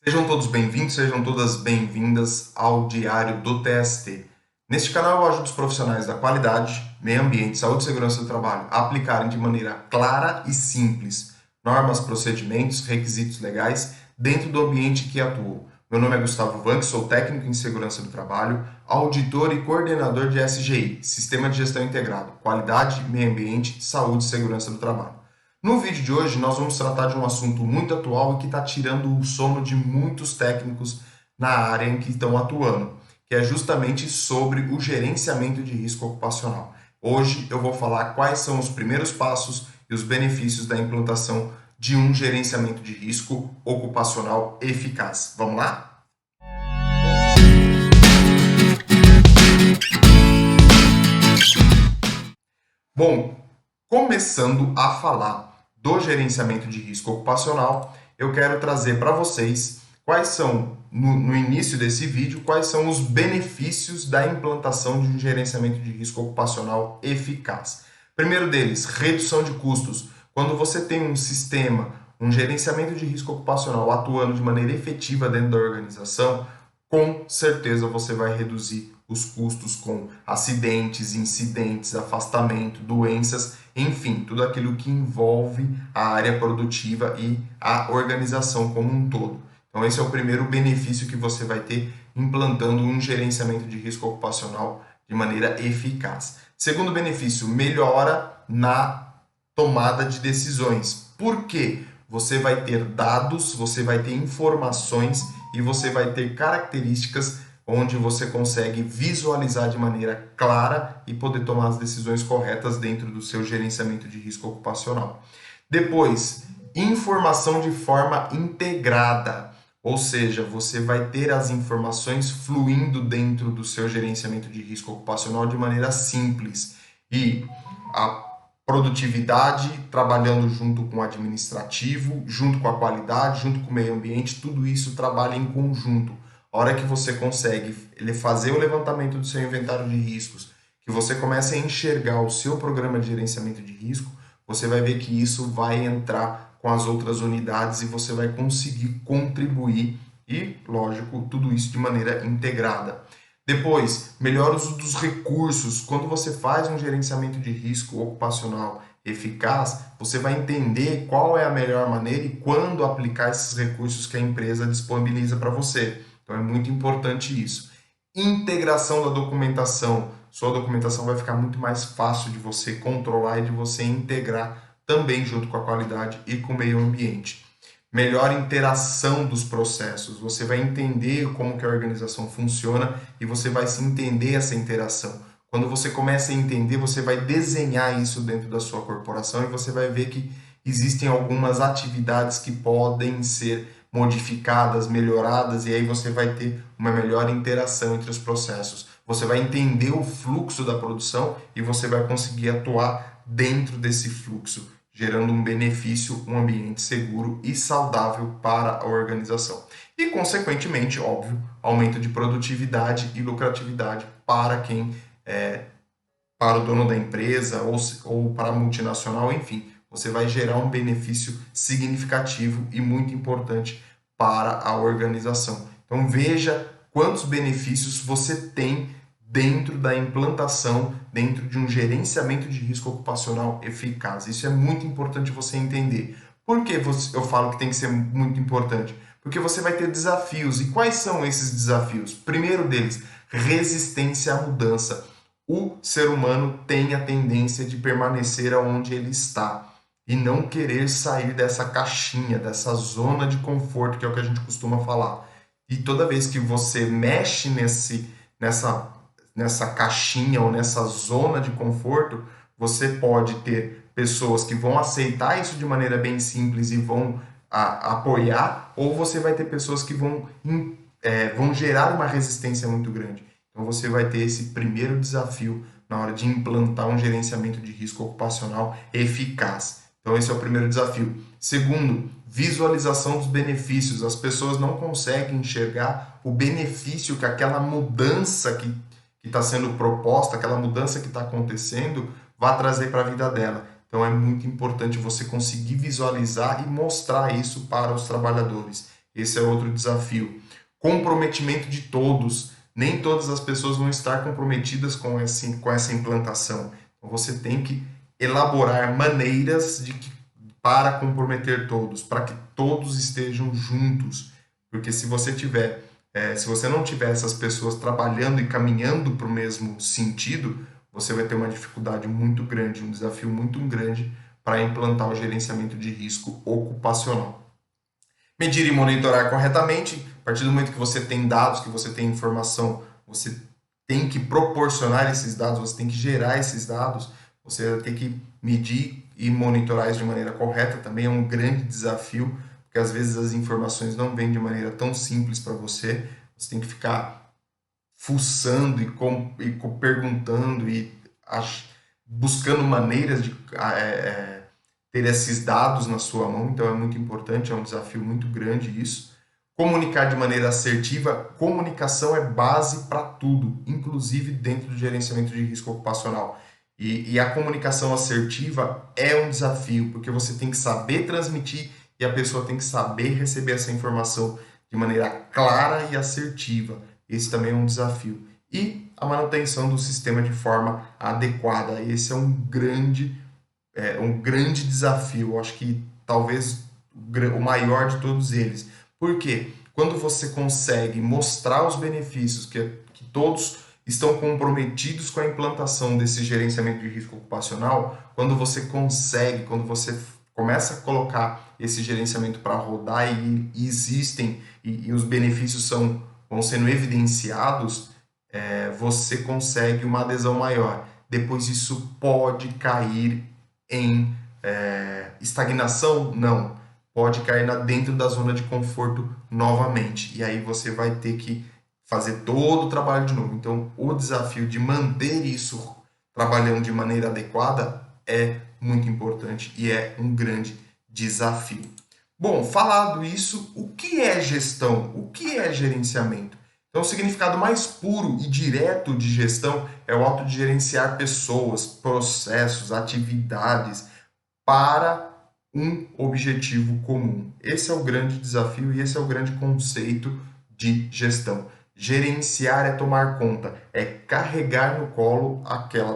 Sejam todos bem-vindos, sejam todas bem-vindas ao Diário do TST. Neste canal eu ajudo os profissionais da qualidade, meio ambiente, saúde e segurança do trabalho a aplicarem de maneira clara e simples normas, procedimentos, requisitos legais dentro do ambiente que atuam. Meu nome é Gustavo Vanck, sou técnico em segurança do trabalho, auditor e coordenador de SGI, Sistema de Gestão Integrado, Qualidade, Meio Ambiente, Saúde e Segurança do Trabalho. No vídeo de hoje, nós vamos tratar de um assunto muito atual e que está tirando o sono de muitos técnicos na área em que estão atuando, que é justamente sobre o gerenciamento de risco ocupacional. Hoje eu vou falar quais são os primeiros passos e os benefícios da implantação de um gerenciamento de risco ocupacional eficaz. Vamos lá? Bom, começando a falar do gerenciamento de risco ocupacional, eu quero trazer para vocês quais são, no início desse vídeo, quais são os benefícios da implantação de um gerenciamento de risco ocupacional eficaz. Primeiro deles, redução de custos. Quando você tem um sistema, um gerenciamento de risco ocupacional atuando de maneira efetiva dentro da organização, com certeza você vai reduzir os custos com acidentes, incidentes, afastamento, doenças, enfim, tudo aquilo que envolve a área produtiva e a organização como um todo. Então, esse é o primeiro benefício que você vai ter implantando um gerenciamento de risco ocupacional de maneira eficaz. Segundo benefício, melhora na tomada de decisões. Por quê? Você vai ter dados, você vai ter informações e você vai ter características onde você consegue visualizar de maneira clara e poder tomar as decisões corretas dentro do seu gerenciamento de risco ocupacional. Depois, informação de forma integrada, ou seja, você vai ter as informações fluindo dentro do seu gerenciamento de risco ocupacional de maneira simples e a produtividade trabalhando junto com o administrativo, junto com a qualidade, junto com o meio ambiente, tudo isso trabalha em conjunto. A hora que você consegue fazer o levantamento do seu inventário de riscos, que você começa a enxergar o seu programa de gerenciamento de risco, você vai ver que isso vai entrar com as outras unidades e você vai conseguir contribuir e, lógico, tudo isso de maneira integrada. Depois, melhor uso dos recursos. Quando você faz um gerenciamento de risco ocupacional eficaz, você vai entender qual é a melhor maneira e quando aplicar esses recursos que a empresa disponibiliza para você. Então é muito importante isso. Integração da documentação. Sua documentação vai ficar muito mais fácil de você controlar e de você integrar também junto com a qualidade e com o meio ambiente. Melhor interação dos processos. Você vai entender como que a organização funciona e você vai se entender essa interação. Quando você começa a entender, você vai desenhar isso dentro da sua corporação e você vai ver que existem algumas atividades que podem ser modificadas, melhoradas, e aí você vai ter uma melhor interação entre os processos. Você vai entender o fluxo da produção e você vai conseguir atuar dentro desse fluxo, gerando um benefício, um ambiente seguro e saudável para a organização. E, consequentemente, óbvio, aumento de produtividade e lucratividade para quem para o dono da empresa ou para a multinacional, enfim, você vai gerar um benefício significativo e muito importante para a organização. Então veja quantos benefícios você tem dentro da implantação, dentro de um gerenciamento de risco ocupacional eficaz. Isso é muito importante você entender. Por que eu falo que tem que ser muito importante? Porque você vai ter desafios. E quais são esses desafios? Primeiro deles, resistência à mudança. O ser humano tem a tendência de permanecer onde ele está e não querer sair dessa caixinha, dessa zona de conforto, que é o que a gente costuma falar. E toda vez que você mexe nessa caixinha ou nessa zona de conforto, você pode ter pessoas que vão aceitar isso de maneira bem simples e vão apoiar, ou você vai ter pessoas que vão gerar uma resistência muito grande. Então você vai ter esse primeiro desafio na hora de implantar um gerenciamento de risco ocupacional eficaz. Então esse é o primeiro desafio. Segundo, visualização dos benefícios. As pessoas não conseguem enxergar o benefício que aquela mudança que está sendo proposta, aquela mudança que está acontecendo, vai trazer para a vida dela. Então é muito importante você conseguir visualizar e mostrar isso para os trabalhadores. Esse é outro desafio. Comprometimento de todos. Nem todas as pessoas vão estar comprometidas com essa implantação. Então, você tem que elaborar maneiras para comprometer todos, para que todos estejam juntos. Porque se você não tiver essas pessoas trabalhando e caminhando para o mesmo sentido, você vai ter uma dificuldade muito grande, um desafio muito grande para implantar o gerenciamento de risco ocupacional. Medir e monitorar corretamente. A partir do momento que você tem dados, que você tem informação, você tem que proporcionar esses dados, você tem que gerar esses dados, você vai ter que medir e monitorar isso de maneira correta. Também é um grande desafio, porque às vezes as informações não vêm de maneira tão simples para você. Você tem que ficar fuçando e perguntando e buscando maneiras de ter esses dados na sua mão. Então é muito importante, é um desafio muito grande isso. Comunicar de maneira assertiva. Comunicação é base para tudo, inclusive dentro do gerenciamento de risco ocupacional. E a comunicação assertiva é um desafio, porque você tem que saber transmitir e a pessoa tem que saber receber essa informação de maneira clara e assertiva. Esse também é um desafio. E a manutenção do sistema de forma adequada. Esse é um grande desafio. Eu acho que talvez o maior de todos eles. Por quê? Quando você consegue mostrar os benefícios que todos estão comprometidos com a implantação desse gerenciamento de risco ocupacional, quando você começa a colocar esse gerenciamento para rodar e existem, e os benefícios vão sendo evidenciados, você consegue uma adesão maior. Depois isso pode cair em estagnação? Não. Pode cair dentro da zona de conforto novamente. E aí você vai ter que fazer todo o trabalho de novo. Então, o desafio de manter isso trabalhando de maneira adequada é muito importante e é um grande desafio. Bom, falado isso, o que é gestão? O que é gerenciamento? Então, o significado mais puro e direto de gestão é o ato de gerenciar pessoas, processos, atividades para um objetivo comum. Esse é o grande desafio e esse é o grande conceito de gestão. Gerenciar é tomar conta, é carregar no colo aquele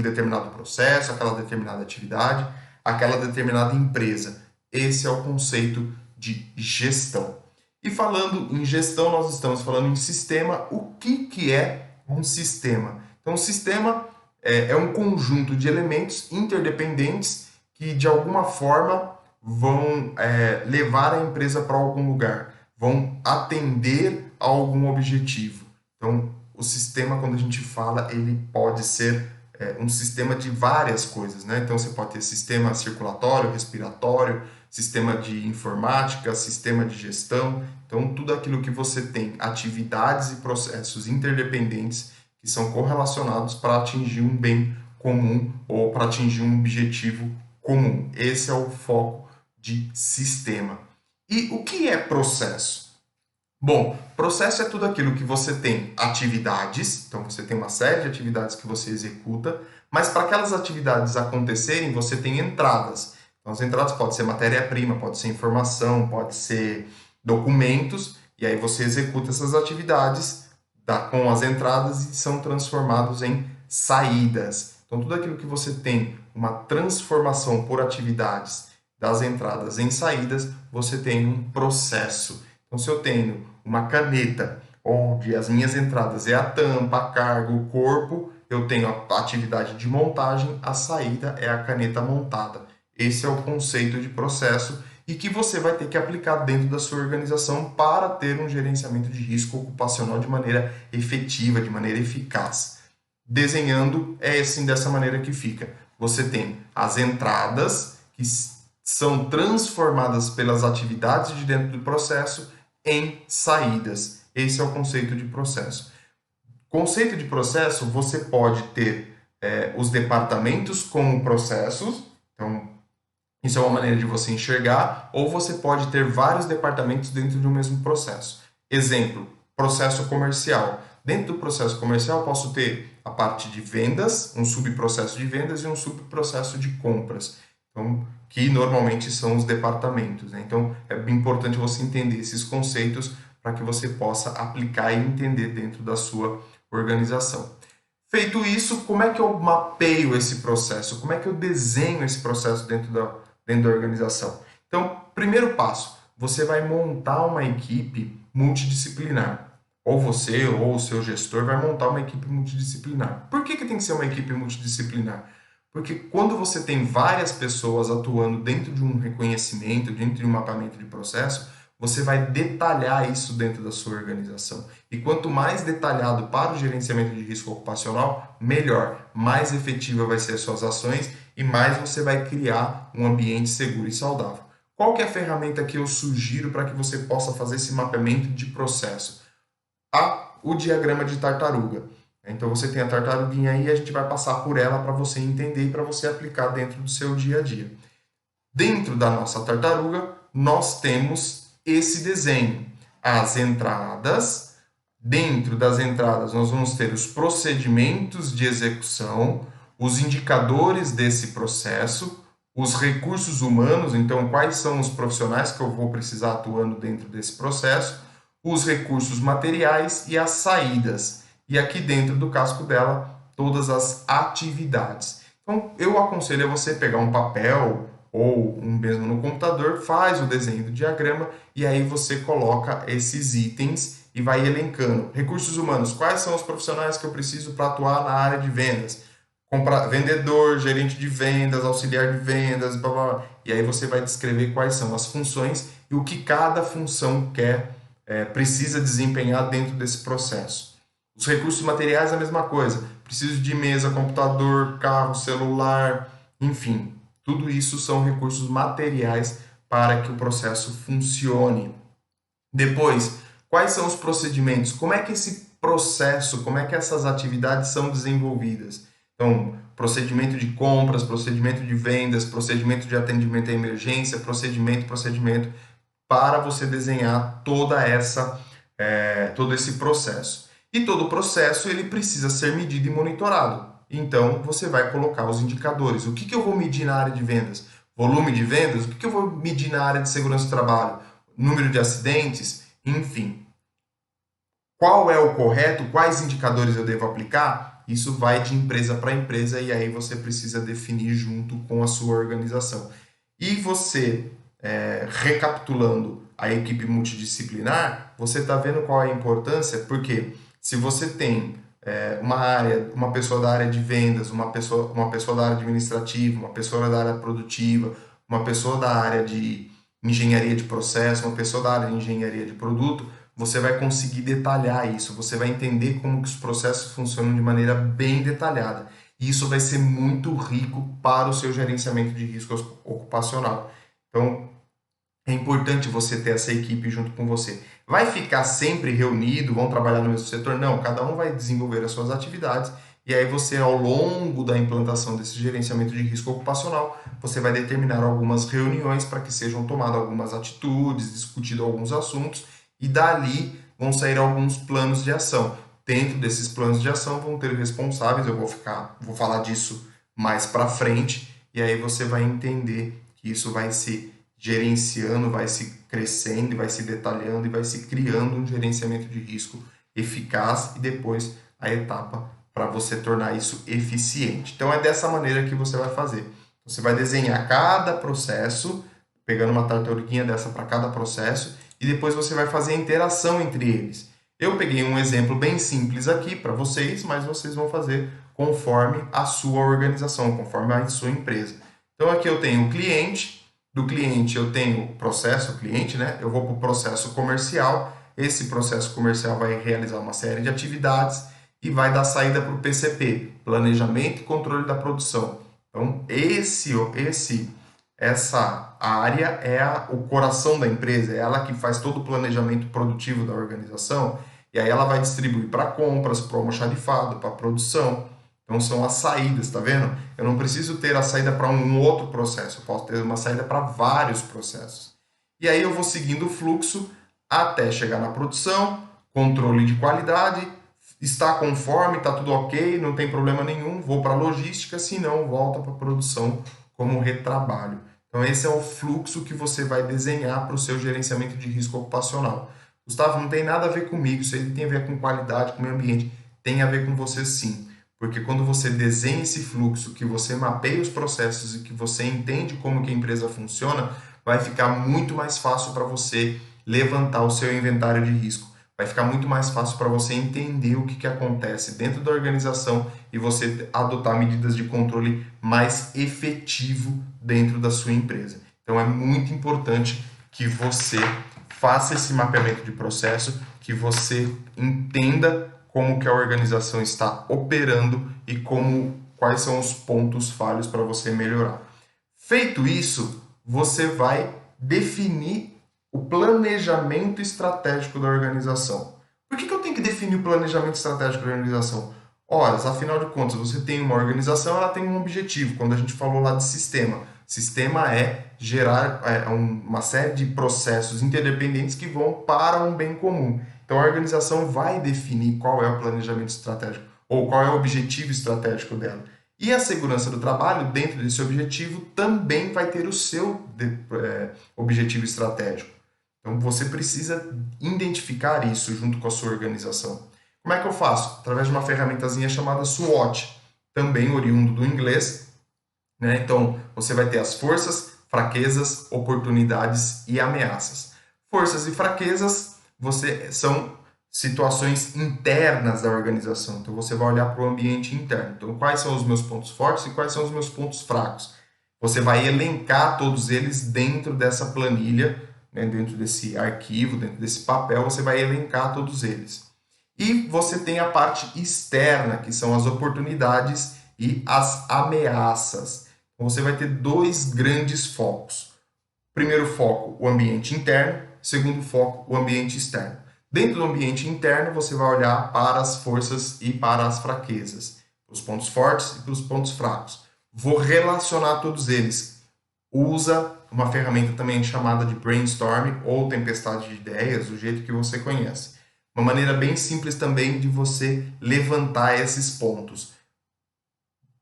determinado processo, aquela determinada atividade, aquela determinada empresa. Esse é o conceito de gestão. E falando em gestão, nós estamos falando em sistema. O que é um sistema? Então, um sistema é um conjunto de elementos interdependentes que, de alguma forma, vão levar a empresa para algum lugar, vão atender a algum objetivo. Então, o sistema, quando a gente fala, ele pode ser um sistema de várias coisas, né? Então, você pode ter sistema circulatório, respiratório, sistema de informática, sistema de gestão. Então, tudo aquilo que você tem, atividades e processos interdependentes que são correlacionados para atingir um bem comum ou para atingir um objetivo comum. Esse é o foco de sistema. E o que é processo? Bom, processo é tudo aquilo que você tem atividades, então você tem uma série de atividades que você executa, mas para aquelas atividades acontecerem, você tem entradas. Então, as entradas podem ser matéria-prima, pode ser informação, pode ser documentos, e aí você executa essas atividades com as entradas e são transformados em saídas. Então, tudo aquilo que você tem uma transformação por atividades das entradas em saídas, você tem um processo. Então, se eu tenho uma caneta onde as minhas entradas é a tampa, a carga, o corpo, eu tenho a atividade de montagem, a saída é a caneta montada. Esse é o conceito de processo e que você vai ter que aplicar dentro da sua organização para ter um gerenciamento de risco ocupacional de maneira efetiva, de maneira eficaz. Desenhando é assim, dessa maneira que fica. Você tem as entradas que são transformadas pelas atividades de dentro do processo em saídas. Esse é o conceito de processo. Conceito de processo, você pode ter os departamentos como processos, então isso é uma maneira de você enxergar, ou você pode ter vários departamentos dentro de um mesmo processo. Exemplo, processo comercial. Dentro do processo comercial, eu posso ter a parte de vendas, um subprocesso de vendas e um subprocesso de compras. Então, que normalmente são os departamentos, né? Então, é bem importante você entender esses conceitos para que você possa aplicar e entender dentro da sua organização. Feito isso, como é que eu mapeio esse processo? Como é que eu desenho esse processo dentro da organização? Então, primeiro passo, você vai montar uma equipe multidisciplinar. Ou você ou o seu gestor vai montar uma equipe multidisciplinar. Por que tem que ser uma equipe multidisciplinar? Porque quando você tem várias pessoas atuando dentro de um reconhecimento, dentro de um mapeamento de processo, você vai detalhar isso dentro da sua organização. E quanto mais detalhado para o gerenciamento de risco ocupacional, melhor, mais efetiva vai ser as suas ações e mais você vai criar um ambiente seguro e saudável. Qual que é a ferramenta que eu sugiro para que você possa fazer esse mapeamento de processo? O diagrama de tartaruga. Então você tem a tartaruguinha aí e a gente vai passar por ela para você entender e para você aplicar dentro do seu dia a dia. Dentro da nossa tartaruga, nós temos esse desenho. As entradas, dentro das entradas nós vamos ter os procedimentos de execução, os indicadores desse processo, os recursos humanos, então quais são os profissionais que eu vou precisar atuando dentro desse processo, os recursos materiais e as saídas. E aqui dentro do casco dela, todas as atividades. Então, eu aconselho a você pegar um papel ou mesmo no computador, faz o desenho do diagrama e aí você coloca esses itens e vai elencando. Recursos humanos, quais são os profissionais que eu preciso para atuar na área de vendas? Vendedor, gerente de vendas, auxiliar de vendas, blá, blá, blá. E aí você vai descrever quais são as funções e o que cada função precisa desempenhar dentro desse processo. Os recursos materiais, a mesma coisa. Preciso de mesa, computador, carro, celular, enfim. Tudo isso são recursos materiais para que o processo funcione. Depois, quais são os procedimentos? Como é que esse processo, como é que essas atividades são desenvolvidas? Então, procedimento de compras, procedimento de vendas, procedimento de atendimento à emergência, procedimento, para você desenhar todo esse processo. E todo o processo ele precisa ser medido e monitorado. Então, você vai colocar os indicadores. O que eu vou medir na área de vendas? Volume de vendas? O que eu vou medir na área de segurança do trabalho? Número de acidentes? Enfim. Qual é o correto? Quais indicadores eu devo aplicar? Isso vai de empresa para empresa e aí você precisa definir junto com a sua organização. E você, recapitulando a equipe multidisciplinar, você está vendo qual é a importância? Porque se você tem uma pessoa da área de vendas, uma pessoa da área administrativa, uma pessoa da área produtiva, uma pessoa da área de engenharia de processo, uma pessoa da área de engenharia de produto, você vai conseguir detalhar isso, você vai entender como que os processos funcionam de maneira bem detalhada. E isso vai ser muito rico para o seu gerenciamento de risco ocupacional. Então, é importante você ter essa equipe junto com você. Vai ficar sempre reunido, vão trabalhar no mesmo setor? Não, cada um vai desenvolver as suas atividades e aí você, ao longo da implantação desse gerenciamento de risco ocupacional, você vai determinar algumas reuniões para que sejam tomadas algumas atitudes, discutidos alguns assuntos e dali vão sair alguns planos de ação. Dentro desses planos de ação vão ter responsáveis, eu vou falar disso mais para frente e aí você vai entender que isso vai se gerenciando, vai se crescendo, vai se detalhando e vai se criando um gerenciamento de risco eficaz e depois a etapa para você tornar isso eficiente. Então é dessa maneira que você vai fazer. Você vai desenhar cada processo, pegando uma tartaruguinha dessa para cada processo e depois você vai fazer a interação entre eles. Eu peguei um exemplo bem simples aqui para vocês, mas vocês vão fazer conforme a sua organização, conforme a sua empresa. Então aqui eu tenho o cliente. Do cliente eu tenho o processo cliente, né? Eu vou para o processo comercial. Esse processo comercial vai realizar uma série de atividades e vai dar saída para o PCP, Planejamento e Controle da Produção. Então, essa área é o coração da empresa, é ela que faz todo o planejamento produtivo da organização e aí ela vai distribuir para compras, para o almoxarifado, para produção. Então são as saídas, tá vendo? Eu não preciso ter a saída para um outro processo, eu posso ter uma saída para vários processos. E aí eu vou seguindo o fluxo até chegar na produção, controle de qualidade, está conforme, está tudo ok, não tem problema nenhum, vou para a logística, se não, volta para a produção como retrabalho. Então, esse é o fluxo que você vai desenhar para o seu gerenciamento de risco ocupacional. Gustavo, não tem nada a ver comigo, isso aí tem a ver com qualidade, com meio ambiente. Tem a ver com você sim, porque quando você desenha esse fluxo, que você mapeia os processos e que você entende como que a empresa funciona, vai ficar muito mais fácil para você levantar o seu inventário de risco. Vai ficar muito mais fácil para você entender o que acontece dentro da organização e você adotar medidas de controle mais efetivo dentro da sua empresa. Então é muito importante que você faça esse mapeamento de processo, que você entenda como que a organização está operando e quais são os pontos falhos para você melhorar. Feito isso, você vai definir o planejamento estratégico da organização. Por que eu tenho que definir o planejamento estratégico da organização? Ora, afinal de contas, você tem uma organização, ela tem um objetivo. Quando a gente falou lá de sistema, sistema é gerar uma série de processos interdependentes que vão para um bem comum. Então a organização vai definir qual é o planejamento estratégico ou qual é o objetivo estratégico dela. E a segurança do trabalho, dentro desse objetivo, também vai ter o seu objetivo estratégico. Então você precisa identificar isso junto com a sua organização. Como é que eu faço? Através de uma ferramentazinha chamada SWOT, também oriundo do inglês, né? Então você vai ter as forças, fraquezas, oportunidades e ameaças. Forças e fraquezas são situações internas da organização. Então você vai olhar para o ambiente interno. Então quais são os meus pontos fortes e quais são os meus pontos fracos? Você vai elencar todos eles dentro dessa planilha, né, dentro desse arquivo, dentro desse papel, você vai elencar todos eles. E você tem a parte externa, que são as oportunidades e as ameaças. Então você vai ter dois grandes focos. Primeiro foco, o ambiente interno. Segundo foco, o ambiente externo. Dentro do ambiente interno, você vai olhar para as forças e para as fraquezas, para os pontos fortes e para os pontos fracos. Vou relacionar todos eles. Usa uma ferramenta também chamada de brainstorm ou tempestade de ideias, do jeito que você conhece. Uma maneira bem simples também de você levantar esses pontos.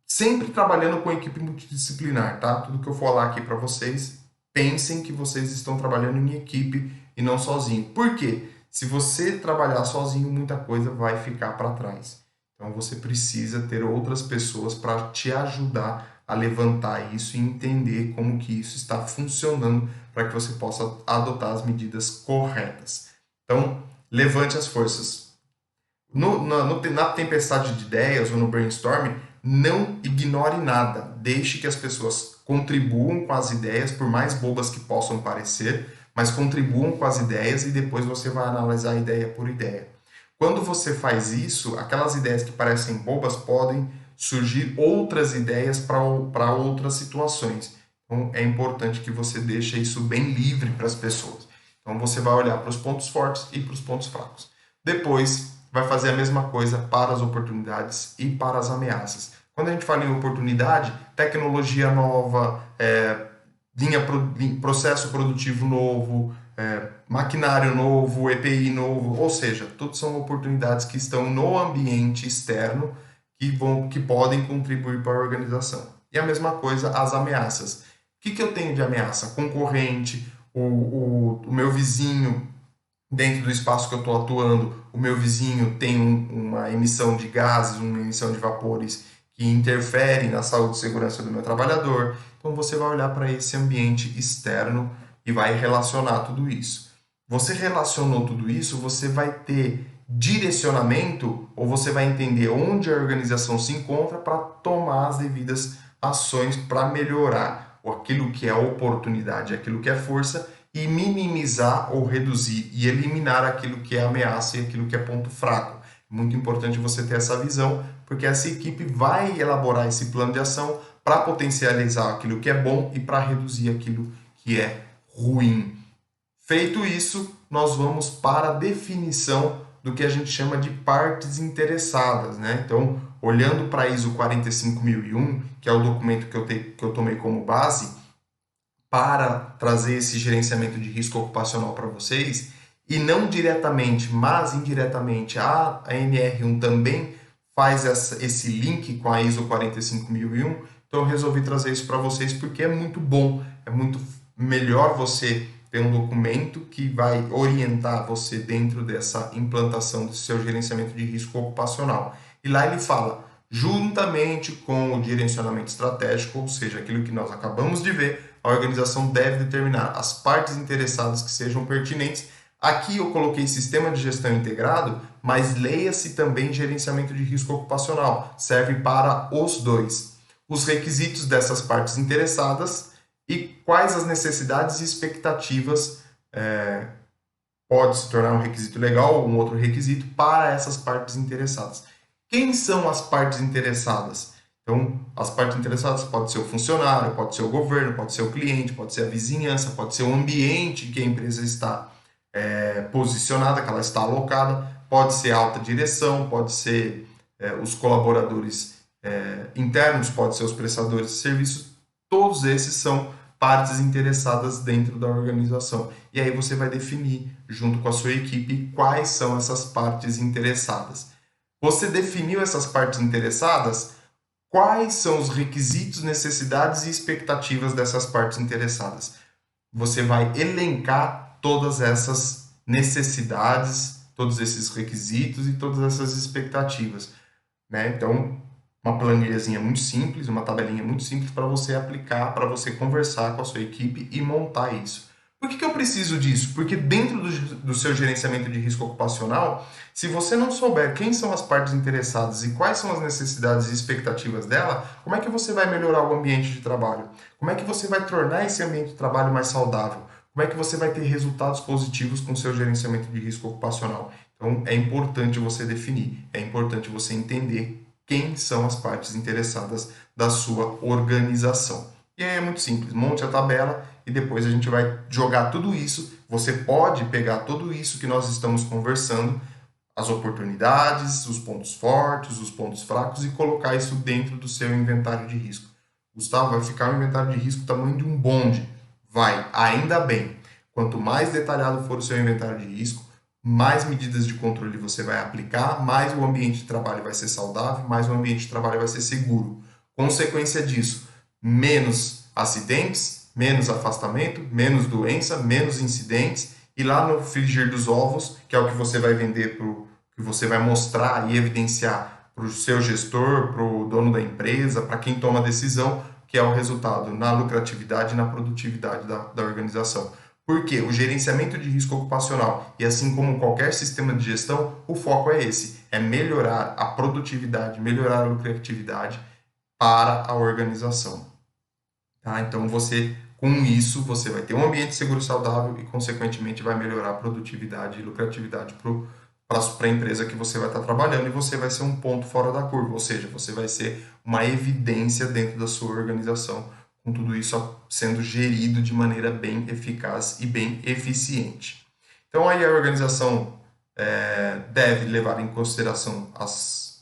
Sempre trabalhando com equipe multidisciplinar, tá? Tudo que eu falar aqui para vocês, pensem que vocês estão trabalhando em equipe e não sozinho. Por quê? Se você trabalhar sozinho, muita coisa vai ficar para trás. Então você precisa ter outras pessoas para te ajudar a levantar isso e entender como que isso está funcionando para que você possa adotar as medidas corretas. Então, levante as forças. Na tempestade de ideias ou no brainstorm, não ignore nada. Deixe que as pessoas contribuam com as ideias, por mais bobas que possam parecer, mas contribuam com as ideias e depois você vai analisar ideia por ideia. Quando você faz isso, aquelas ideias que parecem bobas podem surgir outras ideias para outras situações. Então é importante que você deixe isso bem livre para as pessoas. Então você vai olhar para os pontos fortes e para os pontos fracos. Depois vai fazer a mesma coisa para as oportunidades e para as ameaças. Quando a gente fala em oportunidade, tecnologia nova, processo produtivo novo, maquinário novo, EPI novo, ou seja, tudo são oportunidades que estão no ambiente externo que podem contribuir para a organização. E a mesma coisa as ameaças. O que eu tenho de ameaça? Concorrente, o meu vizinho, dentro do espaço que eu estou atuando, o meu vizinho tem uma emissão de gases, uma emissão de vapores que interfere na saúde e segurança do meu trabalhador. Então você vai olhar para esse ambiente externo e vai relacionar tudo isso. Você relacionou tudo isso, você vai ter direcionamento ou você vai entender onde a organização se encontra para tomar as devidas ações para melhorar aquilo que é oportunidade, aquilo que é força e minimizar ou reduzir e eliminar aquilo que é ameaça e aquilo que é ponto fraco. Muito importante você ter essa visão, porque essa equipe vai elaborar esse plano de ação para potencializar aquilo que é bom e para reduzir aquilo que é ruim. Feito isso, nós vamos para a definição do que a gente chama de partes interessadas, né? Então, olhando para a ISO 45001, que é o documento que eu tomei como base para trazer esse gerenciamento de risco ocupacional para vocês, e não diretamente, mas indiretamente, a NR1 também faz esse link com a ISO 45001, Então eu resolvi trazer isso para vocês porque é muito bom, é muito melhor você ter um documento que vai orientar você dentro dessa implantação do seu gerenciamento de risco ocupacional. E lá ele fala, juntamente com o direcionamento estratégico, ou seja, aquilo que nós acabamos de ver, a organização deve determinar as partes interessadas que sejam pertinentes. Aqui eu coloquei sistema de gestão integrado, mas leia-se também gerenciamento de risco ocupacional, serve para os dois. Os requisitos dessas partes interessadas e quais as necessidades e expectativas pode se tornar um requisito legal ou um outro requisito para essas partes interessadas. Quem são as partes interessadas? Então, as partes interessadas pode ser o funcionário, pode ser o governo, pode ser o cliente, pode ser a vizinhança, pode ser o ambiente que a empresa está posicionada, que ela está alocada, pode ser a alta direção, pode ser os colaboradores internos, pode ser os prestadores de serviços, todos esses são partes interessadas dentro da organização. E aí você vai definir, junto com a sua equipe, quais são essas partes interessadas. Você definiu essas partes interessadas? Quais são os requisitos, necessidades e expectativas dessas partes interessadas? Você vai elencar todas essas necessidades, todos esses requisitos e todas essas expectativas, né? Então, uma planilhazinha muito simples, uma tabelinha muito simples para você aplicar, para você conversar com a sua equipe e montar isso. Por que eu preciso disso? Porque dentro do seu gerenciamento de risco ocupacional, se você não souber quem são as partes interessadas e quais são as necessidades e expectativas dela, como é que você vai melhorar o ambiente de trabalho? Como é que você vai tornar esse ambiente de trabalho mais saudável? Como é que você vai ter resultados positivos com o seu gerenciamento de risco ocupacional? Então, é importante você definir, é importante você entender quem são as partes interessadas da sua organização. E aí é muito simples, monte a tabela e depois a gente vai jogar tudo isso. Você pode pegar tudo isso que nós estamos conversando, as oportunidades, os pontos fortes, os pontos fracos e colocar isso dentro do seu inventário de risco. Gustavo, vai ficar um inventário de risco do tamanho de um bonde. Vai, ainda bem. Quanto mais detalhado for o seu inventário de risco, mais medidas de controle você vai aplicar, mais o ambiente de trabalho vai ser saudável, mais o ambiente de trabalho vai ser seguro. Consequência disso, menos acidentes, menos afastamento, menos doença, menos incidentes, e lá no frigir dos ovos, que é o que você vai vender, que você vai mostrar e evidenciar para o seu gestor, para o dono da empresa, para quem toma a decisão, que é o resultado na lucratividade e na produtividade da organização. Porque o gerenciamento de risco ocupacional, e assim como qualquer sistema de gestão, o foco é esse, é melhorar a produtividade, melhorar a lucratividade para a organização. Tá? Então, com isso, você vai ter um ambiente seguro e saudável e, consequentemente, vai melhorar a produtividade e lucratividade para a empresa que você vai estar trabalhando e você vai ser um ponto fora da curva, ou seja, você vai ser uma evidência dentro da sua organização, com tudo isso sendo gerido de maneira bem eficaz e bem eficiente. Então, aí a organização deve levar em consideração as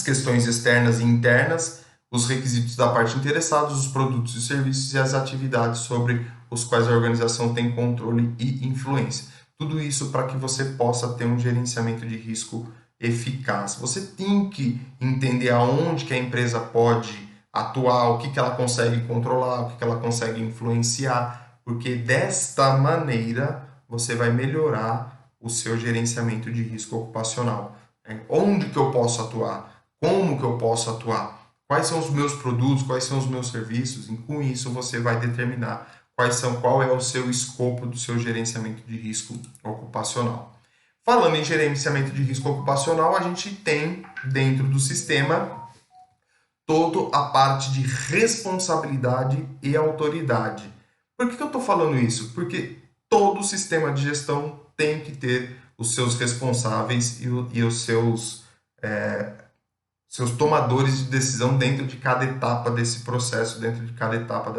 questões externas e internas, os requisitos da parte interessada, os produtos e serviços e as atividades sobre os quais a organização tem controle e influência. Tudo isso para que você possa ter um gerenciamento de risco eficaz. Você tem que entender aonde que a empresa pode atuar, o que ela consegue controlar, o que ela consegue influenciar, porque desta maneira você vai melhorar o seu gerenciamento de risco ocupacional. Onde que eu posso atuar? Como que eu posso atuar? Quais são os meus produtos? Quais são os meus serviços? E com isso você vai determinar qual é o seu escopo do seu gerenciamento de risco ocupacional. Falando em gerenciamento de risco ocupacional, a gente tem dentro do sistema toda a parte de responsabilidade e autoridade. Por que eu estou falando isso? Porque todo sistema de gestão tem que ter os seus responsáveis e os seus tomadores de decisão dentro de cada etapa desse processo, dentro de cada etapa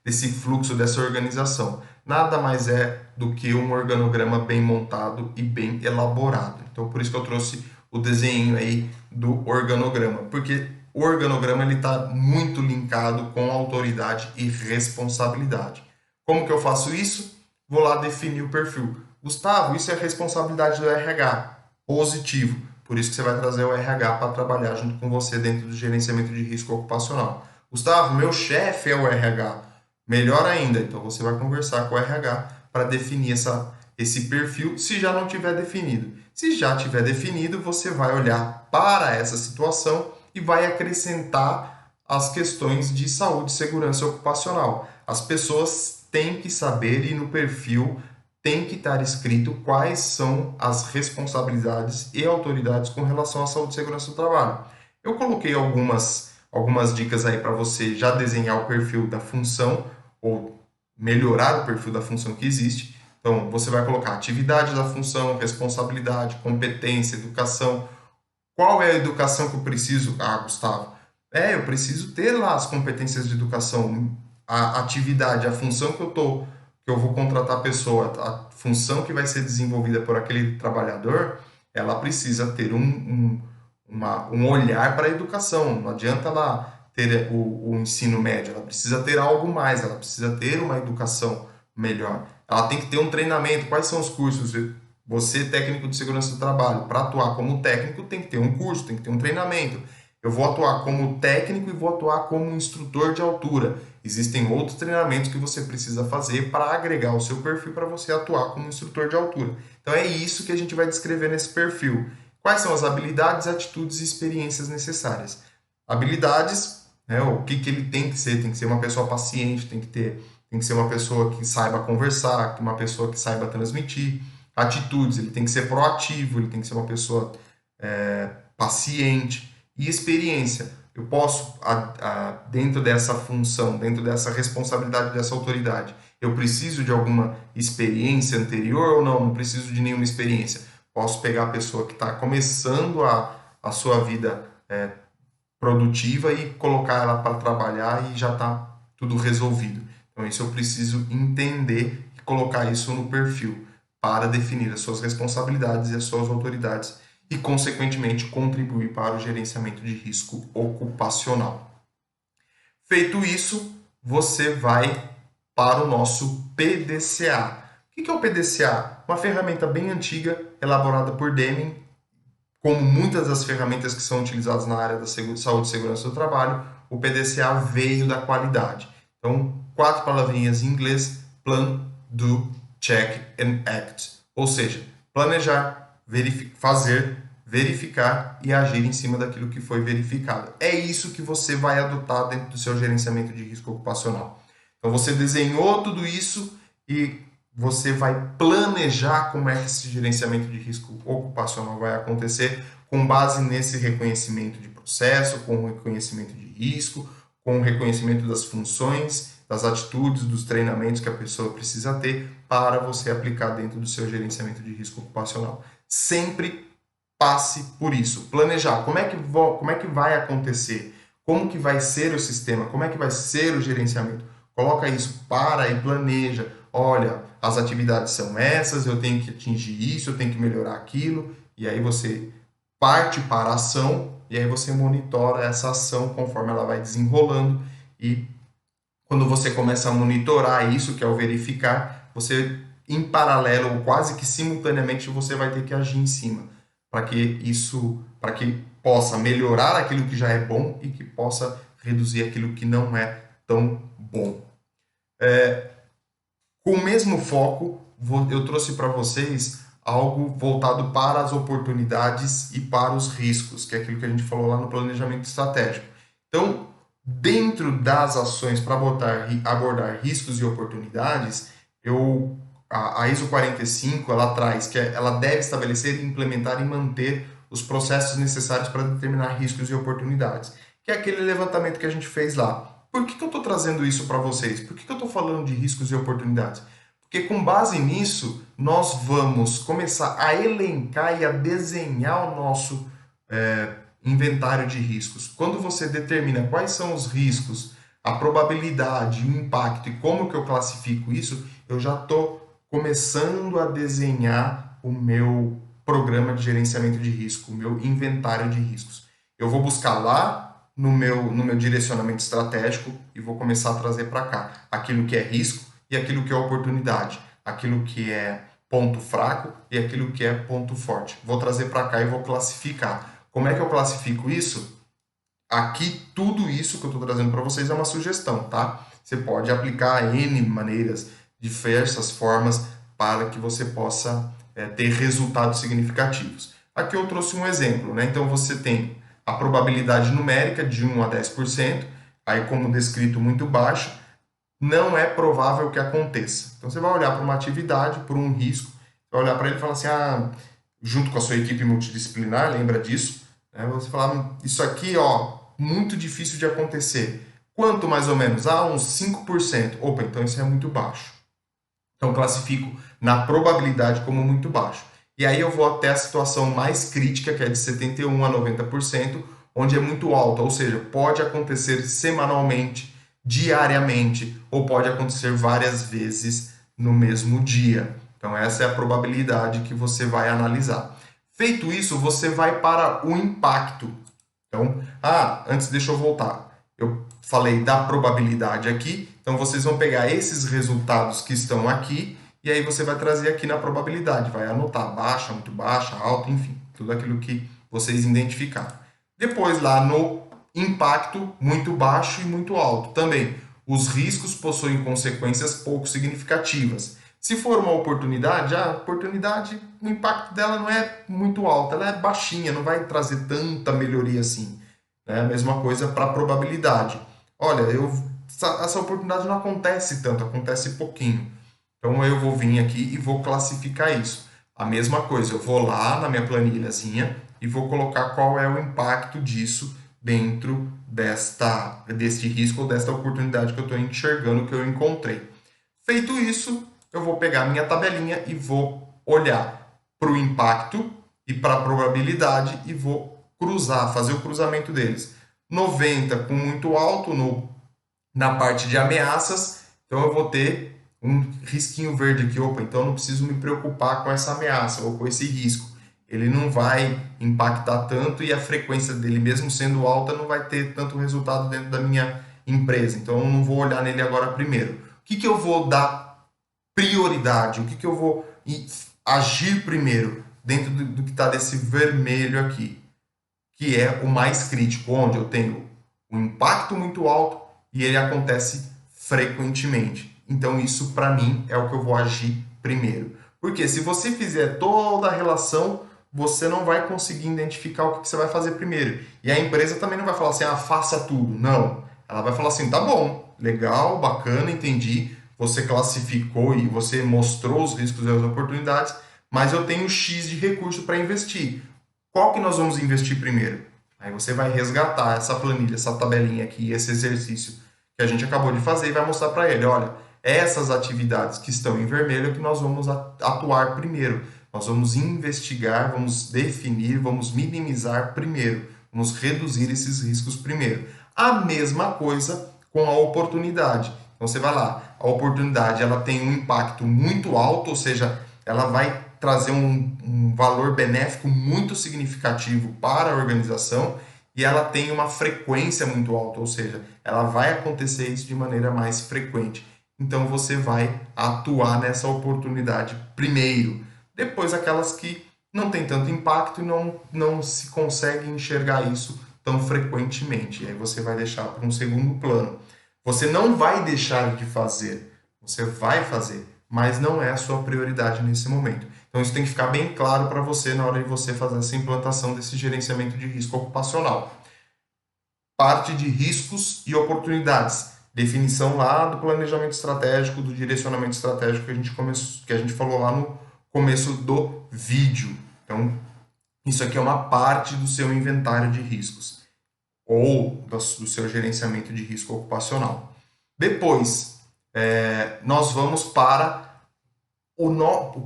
desse fluxo, dessa organização. Nada mais é do que um organograma bem montado e bem elaborado. Então, por isso que eu trouxe o desenho aí do organograma, porque o organograma está muito linkado com autoridade e responsabilidade. Como que eu faço isso? Vou lá definir o perfil. Gustavo, isso é responsabilidade do RH. Positivo. Por isso que você vai trazer o RH para trabalhar junto com você dentro do gerenciamento de risco ocupacional. Gustavo, meu chefe é o RH. Melhor ainda, então você vai conversar com o RH para definir esse perfil, se já não tiver definido. Se já tiver definido, você vai olhar para essa situação e vai acrescentar as questões de saúde e segurança ocupacional. As pessoas têm que saber e no perfil tem que estar escrito quais são as responsabilidades e autoridades com relação à saúde e segurança do trabalho. Eu coloquei algumas dicas aí para você já desenhar o perfil da função ou melhorar o perfil da função que existe. Então, você vai colocar atividade da função, responsabilidade, competência, educação. Qual é a educação que eu preciso? Ah, Gustavo, eu preciso ter lá as competências de educação, a atividade, a função que eu vou contratar a pessoa, a função que vai ser desenvolvida por aquele trabalhador, ela precisa ter um olhar para a educação. Não adianta ela ter o ensino médio, ela precisa ter algo mais, ela precisa ter uma educação melhor. Ela tem que ter um treinamento. Quais são os cursos? Você, técnico de segurança do trabalho, para atuar como técnico, tem que ter um curso, tem que ter um treinamento. Eu vou atuar como técnico e vou atuar como instrutor de altura. Existem outros treinamentos que você precisa fazer para agregar o seu perfil para você atuar como instrutor de altura. Então é isso que a gente vai descrever nesse perfil. Quais são as habilidades, atitudes e experiências necessárias? Habilidades, né, o que ele tem que ser? Tem que ser uma pessoa paciente, tem que ser uma pessoa que saiba conversar, uma pessoa que saiba transmitir. Atitudes, ele tem que ser proativo, ele tem que ser uma pessoa paciente. E experiência, eu posso, dentro dessa função, dentro dessa responsabilidade, dessa autoridade, eu preciso de alguma experiência anterior ou não? Não preciso de nenhuma experiência. Posso pegar a pessoa que está começando a sua vida produtiva e colocar ela para trabalhar e já está tudo resolvido. Então, isso eu preciso entender e colocar isso no perfil para definir as suas responsabilidades e as suas autoridades e, consequentemente, contribuir para o gerenciamento de risco ocupacional. Feito isso, você vai para o nosso PDCA. O que é o PDCA? Uma ferramenta bem antiga, elaborada por Deming, como muitas das ferramentas que são utilizadas na área da saúde e segurança do trabalho. O PDCA veio da qualidade. Então, 4 palavrinhas em inglês: Plan, Do, Check and Act. Ou seja, planejar, fazer, verificar e agir em cima daquilo que foi verificado. É isso que você vai adotar dentro do seu gerenciamento de risco ocupacional. Então, você desenhou tudo isso e você vai planejar como é que esse gerenciamento de risco ocupacional vai acontecer com base nesse reconhecimento de processo, com o reconhecimento de risco, com o reconhecimento das funções, das atitudes, dos treinamentos que a pessoa precisa ter para você aplicar dentro do seu gerenciamento de risco ocupacional. Sempre passe por isso. Planejar. Como é que vai acontecer? Como que vai ser o sistema? Como é que vai ser o gerenciamento? Coloca isso, para e planeja. Olha, as atividades são essas, eu tenho que atingir isso, eu tenho que melhorar aquilo. E aí você parte para a ação e aí você monitora essa ação conforme ela vai desenrolando. E quando você começa a monitorar isso, que é o verificar, você, em paralelo ou quase que simultaneamente, você vai ter que agir em cima para que possa melhorar aquilo que já é bom e que possa reduzir aquilo que não é tão bom. Com o mesmo foco, eu trouxe para vocês algo voltado para as oportunidades e para os riscos, que é aquilo que a gente falou lá no planejamento estratégico. Então, dentro das ações para abordar riscos e oportunidades, a ISO 45 ela traz que ela deve estabelecer, implementar e manter os processos necessários para determinar riscos e oportunidades, que é aquele levantamento que a gente fez lá. Por que eu estou trazendo isso para vocês? Por que eu estou falando de riscos e oportunidades? Porque com base nisso, nós vamos começar a elencar e a desenhar o nosso inventário de riscos. Quando você determina quais são os riscos, a probabilidade, o impacto e como que eu classifico isso, eu já estou começando a desenhar o meu programa de gerenciamento de risco, o meu inventário de riscos. Eu vou buscar lá no meu direcionamento estratégico e vou começar a trazer para cá aquilo que é risco e aquilo que é oportunidade, aquilo que é ponto fraco e aquilo que é ponto forte. Vou trazer para cá e vou classificar. Como é que eu classifico isso? Aqui, tudo isso que eu estou trazendo para vocês é uma sugestão, tá? Você pode aplicar N maneiras, diversas formas, para que você possa ter resultados significativos. Aqui eu trouxe um exemplo, né? Então, você tem a probabilidade numérica de 1 a 10%, aí como descrito muito baixo, não é provável que aconteça. Então, você vai olhar para uma atividade, por um risco, vai olhar para ele e falar assim, junto com a sua equipe multidisciplinar, lembra disso? Você fala, isso aqui, muito difícil de acontecer. Quanto mais ou menos? Uns 5%. Opa, então isso é muito baixo. Então, classifico na probabilidade como muito baixo. E aí eu vou até a situação mais crítica, que é de 71 a 90%, onde é muito alta, ou seja, pode acontecer semanalmente, diariamente, ou pode acontecer várias vezes no mesmo dia. Então, essa é a probabilidade que você vai analisar. Feito isso, você vai para o impacto. Então, antes deixa eu voltar. Eu falei da probabilidade aqui, então vocês vão pegar esses resultados que estão aqui e aí você vai trazer aqui na probabilidade, vai anotar baixa, muito baixa, alta, enfim, tudo aquilo que vocês identificaram. Depois lá no impacto, muito baixo e muito alto. Também, os riscos possuem consequências pouco significativas. Se for uma oportunidade, a oportunidade, o impacto dela não é muito alto, ela é baixinha, não vai trazer tanta melhoria assim. A mesma coisa para a probabilidade. Olha, essa oportunidade não acontece tanto, acontece pouquinho. Então eu vou vir aqui e vou classificar isso. A mesma coisa, eu vou lá na minha planilhazinha e vou colocar qual é o impacto disso dentro deste risco ou desta oportunidade que eu estou enxergando, que eu encontrei. Feito isso, eu vou pegar a minha tabelinha e vou olhar para o impacto e para a probabilidade e vou cruzar, fazer o cruzamento deles. 90 com muito alto na parte de ameaças, então eu vou ter um risquinho verde aqui, então eu não preciso me preocupar com essa ameaça ou com esse risco. Ele não vai impactar tanto e a frequência dele, mesmo sendo alta, não vai ter tanto resultado dentro da minha empresa. Então eu não vou olhar nele agora primeiro. O que eu vou dar prioridade? O que eu vou agir primeiro dentro do que está desse vermelho aqui? Que é o mais crítico, onde eu tenho um impacto muito alto e ele acontece frequentemente. Então, isso para mim é o que eu vou agir primeiro. Porque se você fizer toda a relação, você não vai conseguir identificar o que você vai fazer primeiro. E a empresa também não vai falar assim, faça tudo. Não. Ela vai falar assim, tá bom, legal, bacana, entendi. Você classificou e você mostrou os riscos e as oportunidades, mas eu tenho X de recurso para investir. Qual que nós vamos investir primeiro? Aí você vai resgatar essa planilha, essa tabelinha aqui, esse exercício que a gente acabou de fazer e vai mostrar para ele, olha, essas atividades que estão em vermelho é que nós vamos atuar primeiro. Nós vamos investigar, vamos definir, vamos minimizar primeiro, vamos reduzir esses riscos primeiro. A mesma coisa com a oportunidade. Então você vai lá, a oportunidade ela tem um impacto muito alto, ou seja, ela vai trazer um valor benéfico muito significativo para a organização e ela tem uma frequência muito alta, ou seja, ela vai acontecer isso de maneira mais frequente. Então você vai atuar nessa oportunidade primeiro. Depois aquelas que não tem tanto impacto e não se consegue enxergar isso tão frequentemente. E aí você vai deixar para um segundo plano. Você não vai deixar de fazer, você vai fazer, mas não é a sua prioridade nesse momento. Então isso tem que ficar bem claro para você na hora de você fazer essa implantação desse gerenciamento de risco ocupacional. Parte de riscos e oportunidades. Definição lá do planejamento estratégico, do direcionamento estratégico que a gente falou lá no começo do vídeo. Então, isso aqui é uma parte do seu inventário de riscos ou do seu gerenciamento de risco ocupacional. Depois, nós vamos para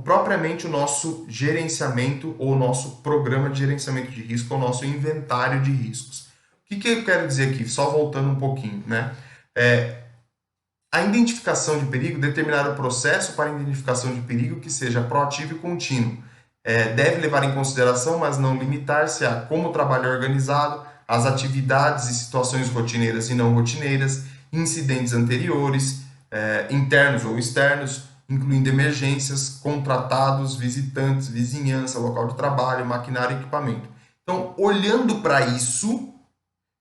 propriamente o nosso gerenciamento ou o nosso programa de gerenciamento de risco, ou o nosso inventário de riscos. O que eu quero dizer aqui? Só voltando um pouquinho, né? A identificação de perigo, determinar o processo para a identificação de perigo que seja proativo e contínuo. Deve levar em consideração, mas não limitar-se a como o trabalho é organizado, as atividades e situações rotineiras e não rotineiras, incidentes anteriores, internos ou externos, incluindo emergências, contratados, visitantes, vizinhança, local de trabalho, maquinário e equipamento. Então, olhando para isso,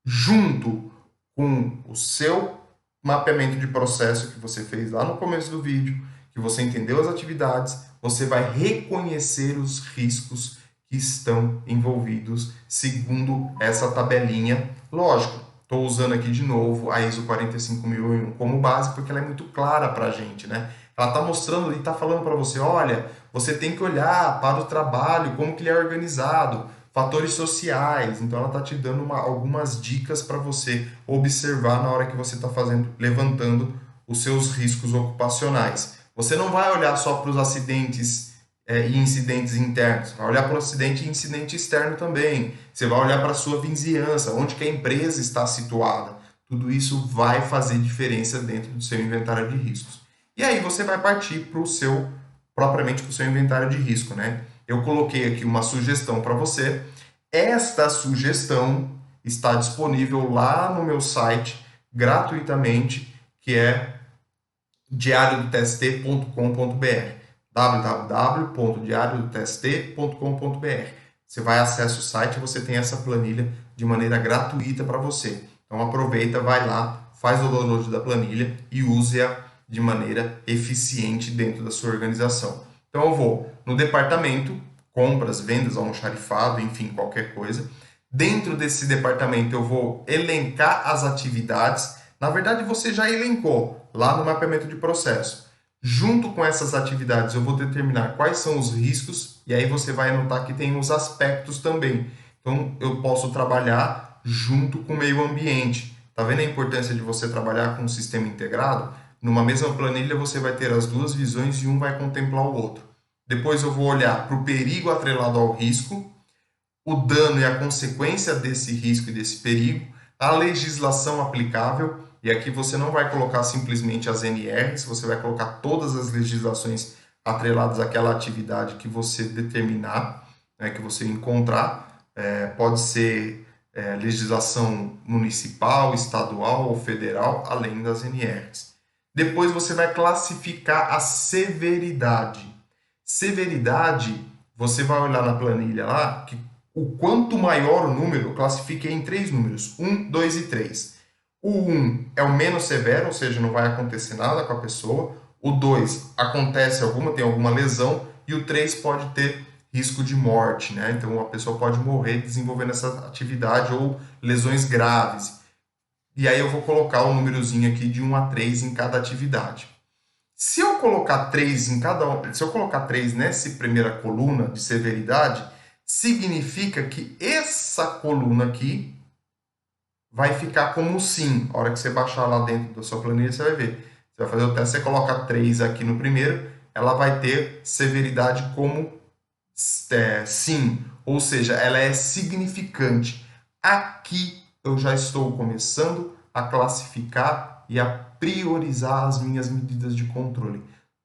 junto com o seu mapeamento de processo que você fez lá no começo do vídeo, que você entendeu as atividades, você vai reconhecer os riscos que estão envolvidos segundo essa tabelinha. Lógico, estou usando aqui de novo a ISO 45001 como base porque ela é muito clara para a gente, né? Ela está mostrando e está falando para você, olha, você tem que olhar para o trabalho, como que ele é organizado, fatores sociais. Então ela está te dando algumas dicas para você observar na hora que você está levantando os seus riscos ocupacionais. Você não vai olhar só para os acidentes e incidentes internos, vai olhar para o acidente e incidente externo também. Você vai olhar para a sua vizinhança, onde que a empresa está situada. Tudo isso vai fazer diferença dentro do seu inventário de riscos. E aí você vai partir propriamente para o seu inventário de risco, né? Eu coloquei aqui uma sugestão para você. Esta sugestão está disponível lá no meu site gratuitamente, que é diariodotst.com.br, www.diariodotst.com.br. Você vai acessar o site e você tem essa planilha de maneira gratuita para você. Então aproveita, vai lá, faz o download da planilha e use-a de maneira eficiente dentro da sua organização. Então eu vou no departamento, compras, vendas, almoxarifado, enfim, qualquer coisa. Dentro desse departamento eu vou elencar as atividades. Na verdade, você já elencou lá no mapeamento de processo. Junto com essas atividades, eu vou determinar quais são os riscos e aí você vai anotar que tem os aspectos também. Então, eu posso trabalhar junto com o meio ambiente. Tá vendo a importância de você trabalhar com um sistema integrado? Numa mesma planilha, você vai ter as duas visões e um vai contemplar o outro. Depois eu vou olhar para o perigo atrelado ao risco, o dano e a consequência desse risco e desse perigo, a legislação aplicável, e aqui você não vai colocar simplesmente as NRs, você vai colocar todas as legislações atreladas àquela atividade que você determinar, né, que você encontrar. Pode ser legislação municipal, estadual ou federal, além das NRs. Depois você vai classificar a severidade. Severidade, você vai olhar na planilha lá, que o quanto maior o número, eu classifiquei em 3 números, 1, 2 e 3. O 1 é o menos severo, ou seja, não vai acontecer nada com a pessoa. O 2 acontece tem alguma lesão. E o 3 pode ter risco de morte, né? Então a pessoa pode morrer desenvolvendo essa atividade ou lesões graves. E aí eu vou colocar o númerozinho aqui de 1 a 3 em cada atividade. Se eu colocar 3 nessa primeira coluna de severidade, significa que essa coluna aqui vai ficar como sim. A hora que você baixar lá dentro da sua planilha, você vai ver. Você vai fazer o teste, você coloca 3 aqui no primeiro, ela vai ter severidade como sim, ou seja, ela é significante. Aqui eu já estou começando a classificar e a priorizar as minhas medidas de controle.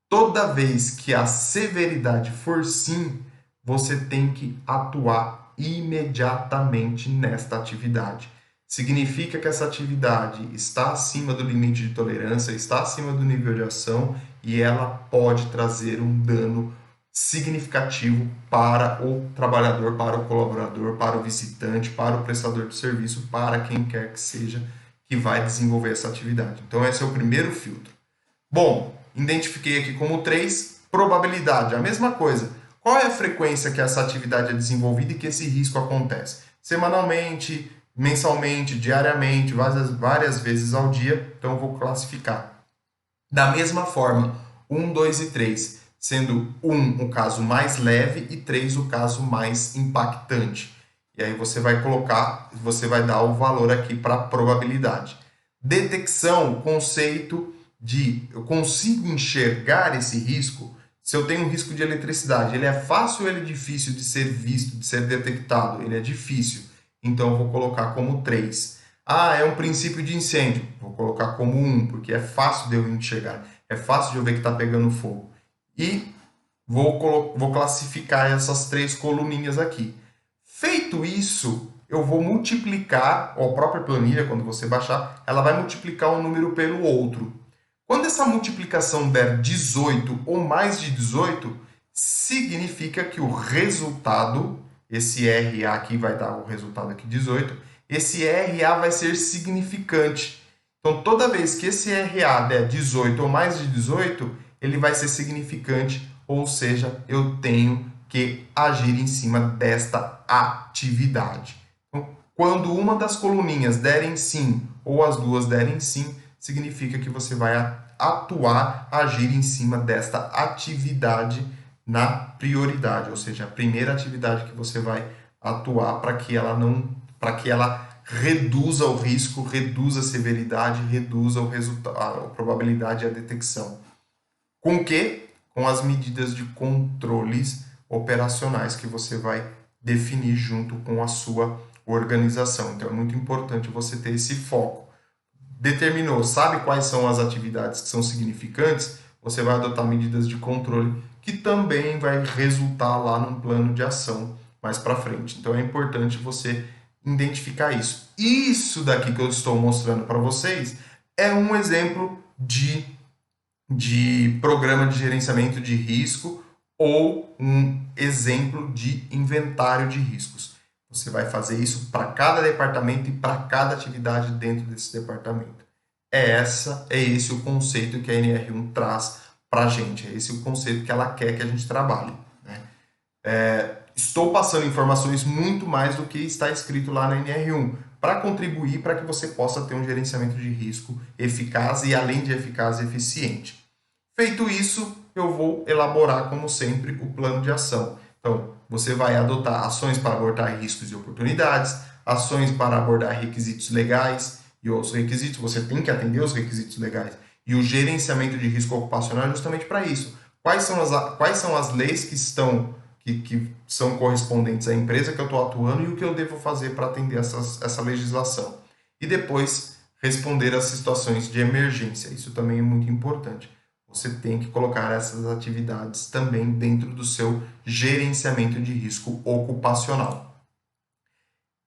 Toda vez que a severidade for sim, você tem que atuar imediatamente nesta atividade. Significa que essa atividade está acima do limite de tolerância, está acima do nível de ação e ela pode trazer um dano significativo para o trabalhador, para o colaborador, para o visitante, para o prestador de serviço, para quem quer que seja que vai desenvolver essa atividade. Então esse é o primeiro filtro. Bom, identifiquei aqui como 3, probabilidade, a mesma coisa. Qual é a frequência que essa atividade é desenvolvida e que esse risco acontece? Semanalmente, mensalmente, diariamente, várias vezes ao dia, então eu vou classificar. Da mesma forma, 1, 2 e 3, sendo 1 o caso mais leve e 3 o caso mais impactante. E aí você vai dar o valor aqui para a probabilidade. Detecção, conceito de eu consigo enxergar esse risco. Se eu tenho um risco de eletricidade, ele é fácil ou ele é difícil de ser visto, de ser detectado? Ele é difícil. Então eu vou colocar como 3. Ah, é um princípio de incêndio. Vou colocar como 1, porque é fácil de eu enxergar. É fácil de eu ver que está pegando fogo. E vou classificar essas 3 coluninhas aqui. Feito isso, eu vou multiplicar, ou a própria planilha, quando você baixar, ela vai multiplicar um número pelo outro. Quando essa multiplicação der 18 ou mais de 18, significa que o resultado, esse RA aqui vai dar o resultado aqui 18, esse RA vai ser significante. Então, toda vez que esse RA der 18 ou mais de 18, ele vai ser significante, ou seja, eu tenho que agir em cima desta atividade. Então, quando uma das coluninhas derem sim ou as duas derem sim, significa que você vai atuar, agir em cima desta atividade na prioridade, ou seja, a primeira atividade que você vai atuar para que ela reduza o risco, reduza a severidade, reduza o resultado, a probabilidade e a detecção. Com o quê? Com as medidas de controles operacionais que você vai definir junto com a sua organização. Então é muito importante você ter esse foco. Determinou, sabe quais são as atividades que são significantes? Você vai adotar medidas de controle que também vai resultar lá num plano de ação mais para frente. Então é importante você identificar isso. Isso daqui que eu estou mostrando para vocês é um exemplo de programa de gerenciamento de risco ou um exemplo de inventário de riscos. Você vai fazer isso para cada departamento e para cada atividade dentro desse departamento. É esse o conceito que a NR1 traz para a gente. É esse o conceito que ela quer que a gente trabalhe. Né? Estou passando informações muito mais do que está escrito lá na NR1 para contribuir para que você possa ter um gerenciamento de risco eficaz e, além de eficaz, eficiente. Feito isso, eu vou elaborar, como sempre, o plano de ação. Então, você vai adotar ações para abordar riscos e oportunidades, ações para abordar requisitos legais e outros requisitos. Você tem que atender os requisitos legais. E o gerenciamento de risco ocupacional é justamente para isso. Quais são as leis que são correspondentes à empresa que eu estou atuando e o que eu devo fazer para atender essa legislação. E depois, responder às situações de emergência. Isso também é muito importante. Você tem que colocar essas atividades também dentro do seu gerenciamento de risco ocupacional.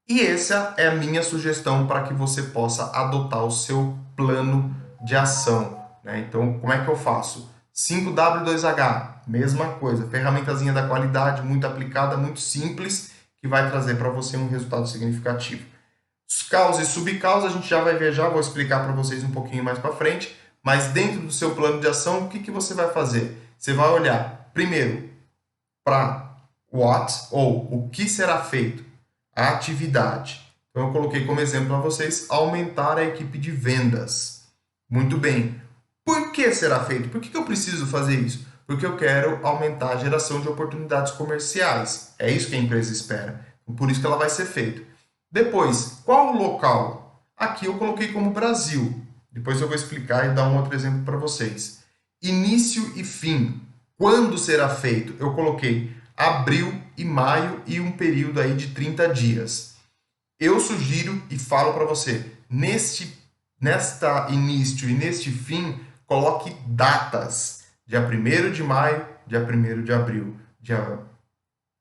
E essa é a minha sugestão para que você possa adotar o seu plano de ação. Né? Então, como é que eu faço? 5W2H, mesma coisa, ferramentazinha da qualidade, muito aplicada, muito simples, que vai trazer para você um resultado significativo. Os causa e subcausa a gente já vai ver, já vou explicar para vocês um pouquinho mais para frente, mas dentro do seu plano de ação, o que você vai fazer? Você vai olhar primeiro para what, ou o que será feito, a atividade. Então eu coloquei como exemplo para vocês aumentar a equipe de vendas. Muito bem. Por que será feito? Por que eu preciso fazer isso? Porque eu quero aumentar a geração de oportunidades comerciais. É isso que a empresa espera. Por isso que ela vai ser feita. Depois, qual o local? Aqui eu coloquei como Brasil. Depois eu vou explicar e dar um outro exemplo para vocês. Início e fim. Quando será feito? Eu coloquei abril e maio e um período aí de 30 dias. Eu sugiro e falo para você, nesta início e neste fim, coloque datas. Dia 1º de maio, dia 1º de abril, dia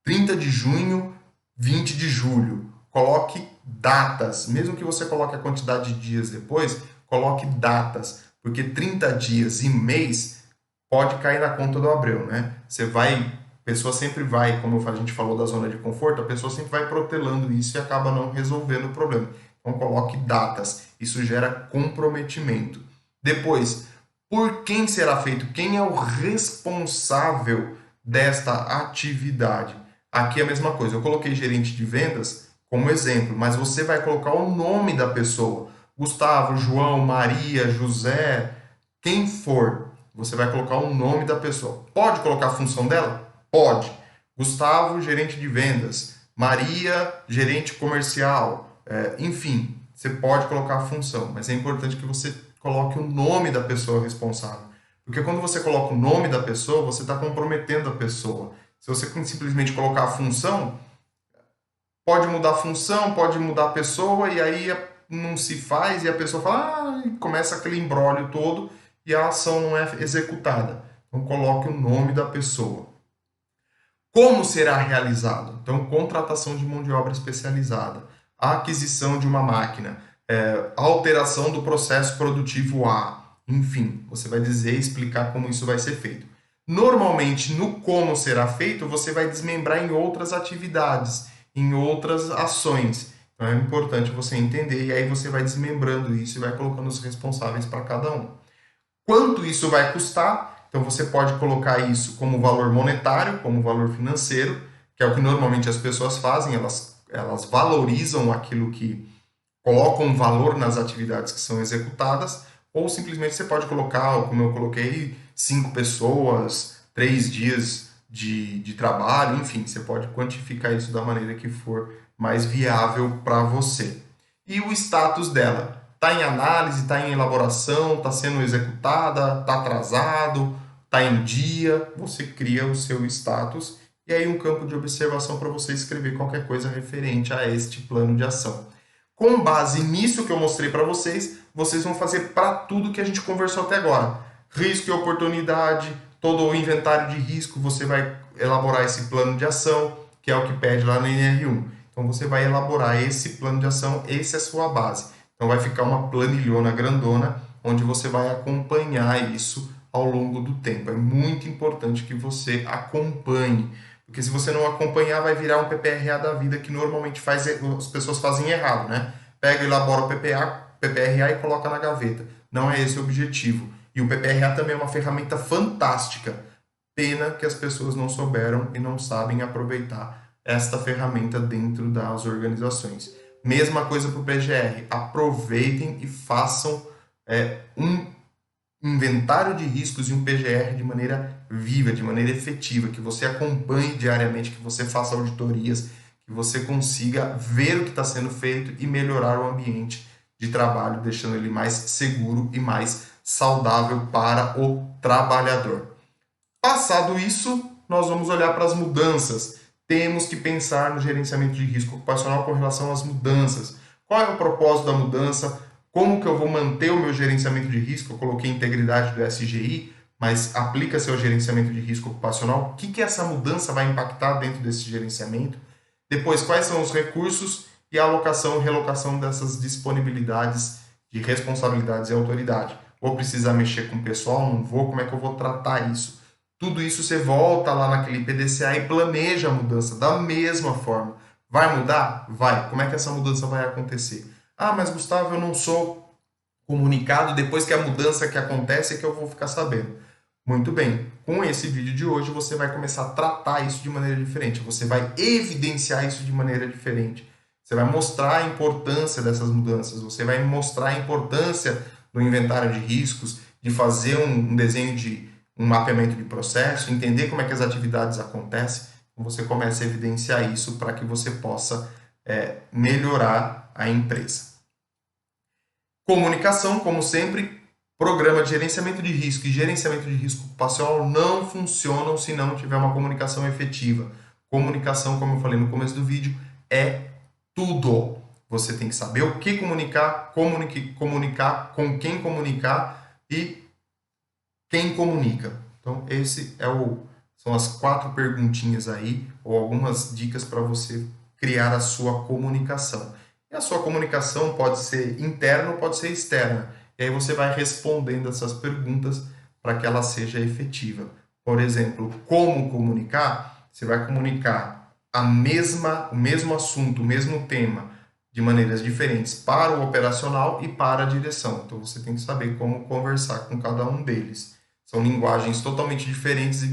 30 de junho, 20 de julho. Coloque datas. Mesmo que você coloque a quantidade de dias depois, coloque datas. Porque 30 dias e mês pode cair na conta do Abreu, né? A pessoa sempre vai, como a gente falou da zona de conforto, a pessoa sempre vai protelando isso e acaba não resolvendo o problema. Então coloque datas. Isso gera comprometimento. Depois, por quem será feito? Quem é o responsável desta atividade? Aqui é a mesma coisa. Eu coloquei gerente de vendas como exemplo, mas você vai colocar o nome da pessoa. Gustavo, João, Maria, José, quem for. Você vai colocar o nome da pessoa. Pode colocar a função dela? Pode. Gustavo, gerente de vendas. Maria, gerente comercial. Enfim, você pode colocar a função, mas é importante que você coloque o nome da pessoa responsável. Porque quando você coloca o nome da pessoa, você está comprometendo a pessoa. Se você simplesmente colocar a função, pode mudar a função, pode mudar a pessoa, e aí não se faz, e a pessoa fala, e começa aquele imbróglio todo, e a ação não é executada. Então, coloque o nome da pessoa. Como será realizado? Então, contratação de mão de obra especializada, a aquisição de uma máquina, alteração do processo produtivo A, enfim, você vai dizer e explicar como isso vai ser feito. Normalmente, no como será feito, você vai desmembrar em outras atividades, em outras ações. Então é importante você entender e aí você vai desmembrando isso e vai colocando os responsáveis para cada um. Quanto isso vai custar? Então você pode colocar isso como valor monetário, como valor financeiro, que é o que normalmente as pessoas fazem, elas valorizam aquilo que colocam valor nas atividades que são executadas, ou simplesmente você pode colocar, como eu coloquei, 5 pessoas, 3 dias de trabalho, enfim, você pode quantificar isso da maneira que for mais viável para você. E o status dela? Está em análise, está em elaboração, está sendo executada, está atrasado, está em dia, você cria o seu status e aí um campo de observação para você escrever qualquer coisa referente a este plano de ação. Com base nisso que eu mostrei para vocês, vocês vão fazer para tudo que a gente conversou até agora. Risco e oportunidade, todo o inventário de risco, você vai elaborar esse plano de ação, que é o que pede lá no NR1. Então você vai elaborar esse plano de ação, essa é a sua base. Então vai ficar uma planilhona grandona, onde você vai acompanhar isso ao longo do tempo. É muito importante que você acompanhe, porque se você não acompanhar, vai virar um PPRA da vida que normalmente as pessoas fazem errado, né? Pega, elabora o PPRA e coloca na gaveta. Não é esse o objetivo. E o PPRA também é uma ferramenta fantástica. Pena que as pessoas não souberam e não sabem aproveitar esta ferramenta dentro das organizações. Mesma coisa para o PGR. Aproveitem e façam um inventário de riscos e um PGR de maneira viva, de maneira efetiva, que você acompanhe diariamente, que você faça auditorias, que você consiga ver o que está sendo feito e melhorar o ambiente de trabalho, deixando ele mais seguro e mais saudável para o trabalhador. Passado isso, nós vamos olhar para as mudanças. Temos que pensar no gerenciamento de risco ocupacional com relação às mudanças. Qual é o propósito da mudança? Como que eu vou manter o meu gerenciamento de risco? Eu coloquei integridade do SGI, mas aplica-se ao gerenciamento de risco ocupacional. O que essa mudança vai impactar dentro desse gerenciamento? Depois, quais são os recursos e a alocação e relocação dessas disponibilidades de responsabilidades e autoridade. Vou precisar mexer com o pessoal? Não vou? Como é que eu vou tratar isso? Tudo isso você volta lá naquele PDCA e planeja a mudança da mesma forma. Vai mudar? Vai. Como é que essa mudança vai acontecer? Ah, mas Gustavo, eu não sou comunicado, depois que a mudança que acontece é que eu vou ficar sabendo. Muito bem, com esse vídeo de hoje você vai começar a tratar isso de maneira diferente, você vai evidenciar isso de maneira diferente, você vai mostrar a importância dessas mudanças, você vai mostrar a importância do inventário de riscos, de fazer um desenho de um mapeamento de processo, entender como é que as atividades acontecem, você começa a evidenciar isso para que você possa melhorar a empresa. Comunicação, como sempre, programa de gerenciamento de risco e gerenciamento de risco ocupacional não funcionam se não tiver uma comunicação efetiva. Comunicação, como eu falei no começo do vídeo, é tudo. Você tem que saber o que comunicar, comunicar, com quem comunicar e quem comunica. Então, esse são as 4 perguntinhas aí, ou algumas dicas para você criar a sua comunicação. E a sua comunicação pode ser interna ou pode ser externa. E aí você vai respondendo essas perguntas para que ela seja efetiva. Por exemplo, como comunicar? Você vai comunicar o mesmo assunto, o mesmo tema, de maneiras diferentes para o operacional e para a direção. Então você tem que saber como conversar com cada um deles. São linguagens totalmente diferentes e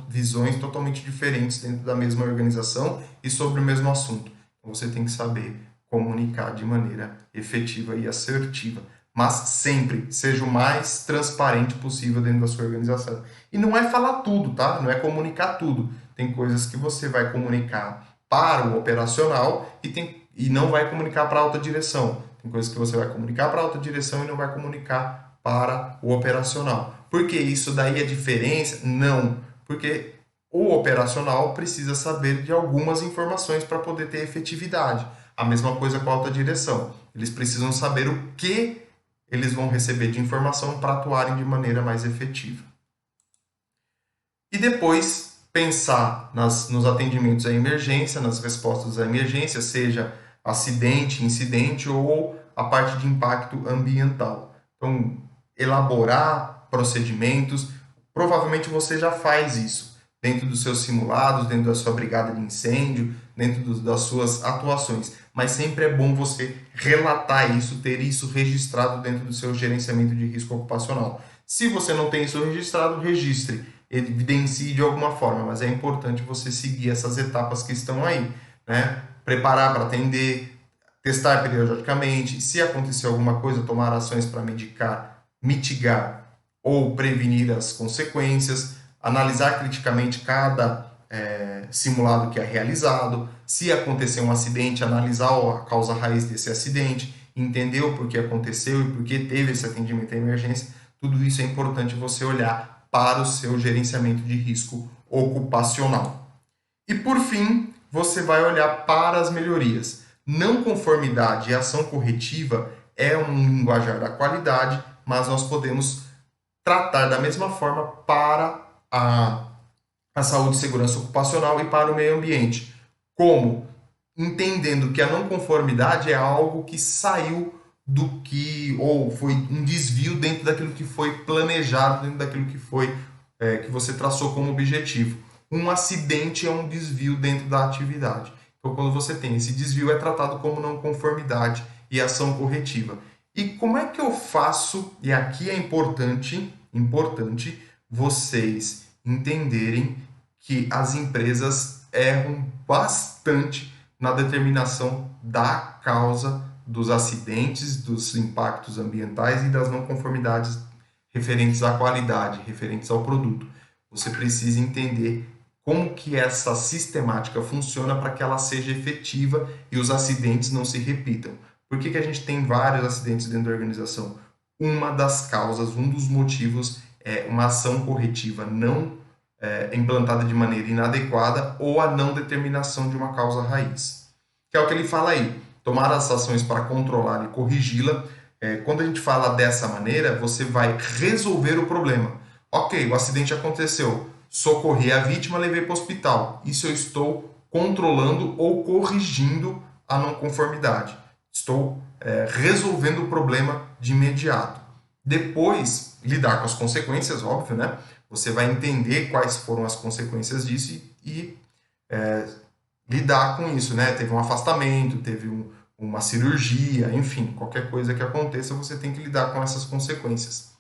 visões totalmente diferentes dentro da mesma organização e sobre o mesmo assunto. Então você tem que saber comunicar de maneira efetiva e assertiva. Mas sempre seja o mais transparente possível dentro da sua organização. E não é falar tudo, tá? Não é comunicar tudo. Tem coisas que você vai comunicar para o operacional e não vai comunicar para a alta direção. Tem coisas que você vai comunicar para a alta direção e não vai comunicar para o operacional. Por que isso daí é diferença? Não, porque o operacional precisa saber de algumas informações para poder ter efetividade. A mesma coisa com a alta direção. Eles precisam saber o que eles vão receber de informação para atuarem de maneira mais efetiva. E depois pensar nos atendimentos à emergência, nas respostas à emergência, seja acidente, incidente ou a parte de impacto ambiental. Então, elaborar procedimentos. Provavelmente você já faz isso dentro dos seus simulados, dentro da sua brigada de incêndio, dentro das suas atuações. Mas sempre é bom você relatar isso, ter isso registrado dentro do seu gerenciamento de risco ocupacional. Se você não tem isso registrado, registre, evidencie de alguma forma, mas é importante você seguir essas etapas que estão aí, né? Preparar para atender, testar periodicamente, se acontecer alguma coisa, tomar ações para mitigar ou prevenir as consequências, analisar criticamente cada simulado que é realizado, se acontecer um acidente, analisar a causa raiz desse acidente, entender o porquê aconteceu e por que teve esse atendimento à emergência. Tudo isso é importante você olhar para o seu gerenciamento de risco ocupacional. E por fim, você vai olhar para as melhorias. Não conformidade e ação corretiva é um linguajar da qualidade, mas nós podemos tratar da mesma forma para a saúde e segurança ocupacional e para o meio ambiente. Como? Entendendo que a não conformidade é algo que saiu do que, ou foi um desvio dentro daquilo que foi planejado, dentro daquilo que foi que você traçou como objetivo. Um acidente é um desvio dentro da atividade. Então, quando você tem esse desvio, é tratado como não conformidade e ação corretiva. E como é que eu faço? E aqui é importante vocês entenderem que as empresas erram bastante na determinação da causa dos acidentes, dos impactos ambientais e das não conformidades referentes à qualidade, referentes ao produto. Você precisa entender como que essa sistemática funciona para que ela seja efetiva e os acidentes não se repitam. Por que a gente tem vários acidentes dentro da organização? Uma das causas, um dos motivos é uma ação corretiva não implantada de maneira inadequada ou a não determinação de uma causa raiz. Que é o que ele fala aí, tomar as ações para controlar e corrigi-la. Quando a gente fala dessa maneira, você vai resolver o problema. Ok, o acidente aconteceu, socorri a vítima, levei para o hospital. Isso eu estou controlando ou corrigindo a não conformidade. Estou resolvendo o problema de imediato. Depois, lidar com as consequências, óbvio, né? Você vai entender quais foram as consequências disso e lidar com isso, né? Teve um afastamento, teve uma cirurgia, enfim, qualquer coisa que aconteça, você tem que lidar com essas consequências.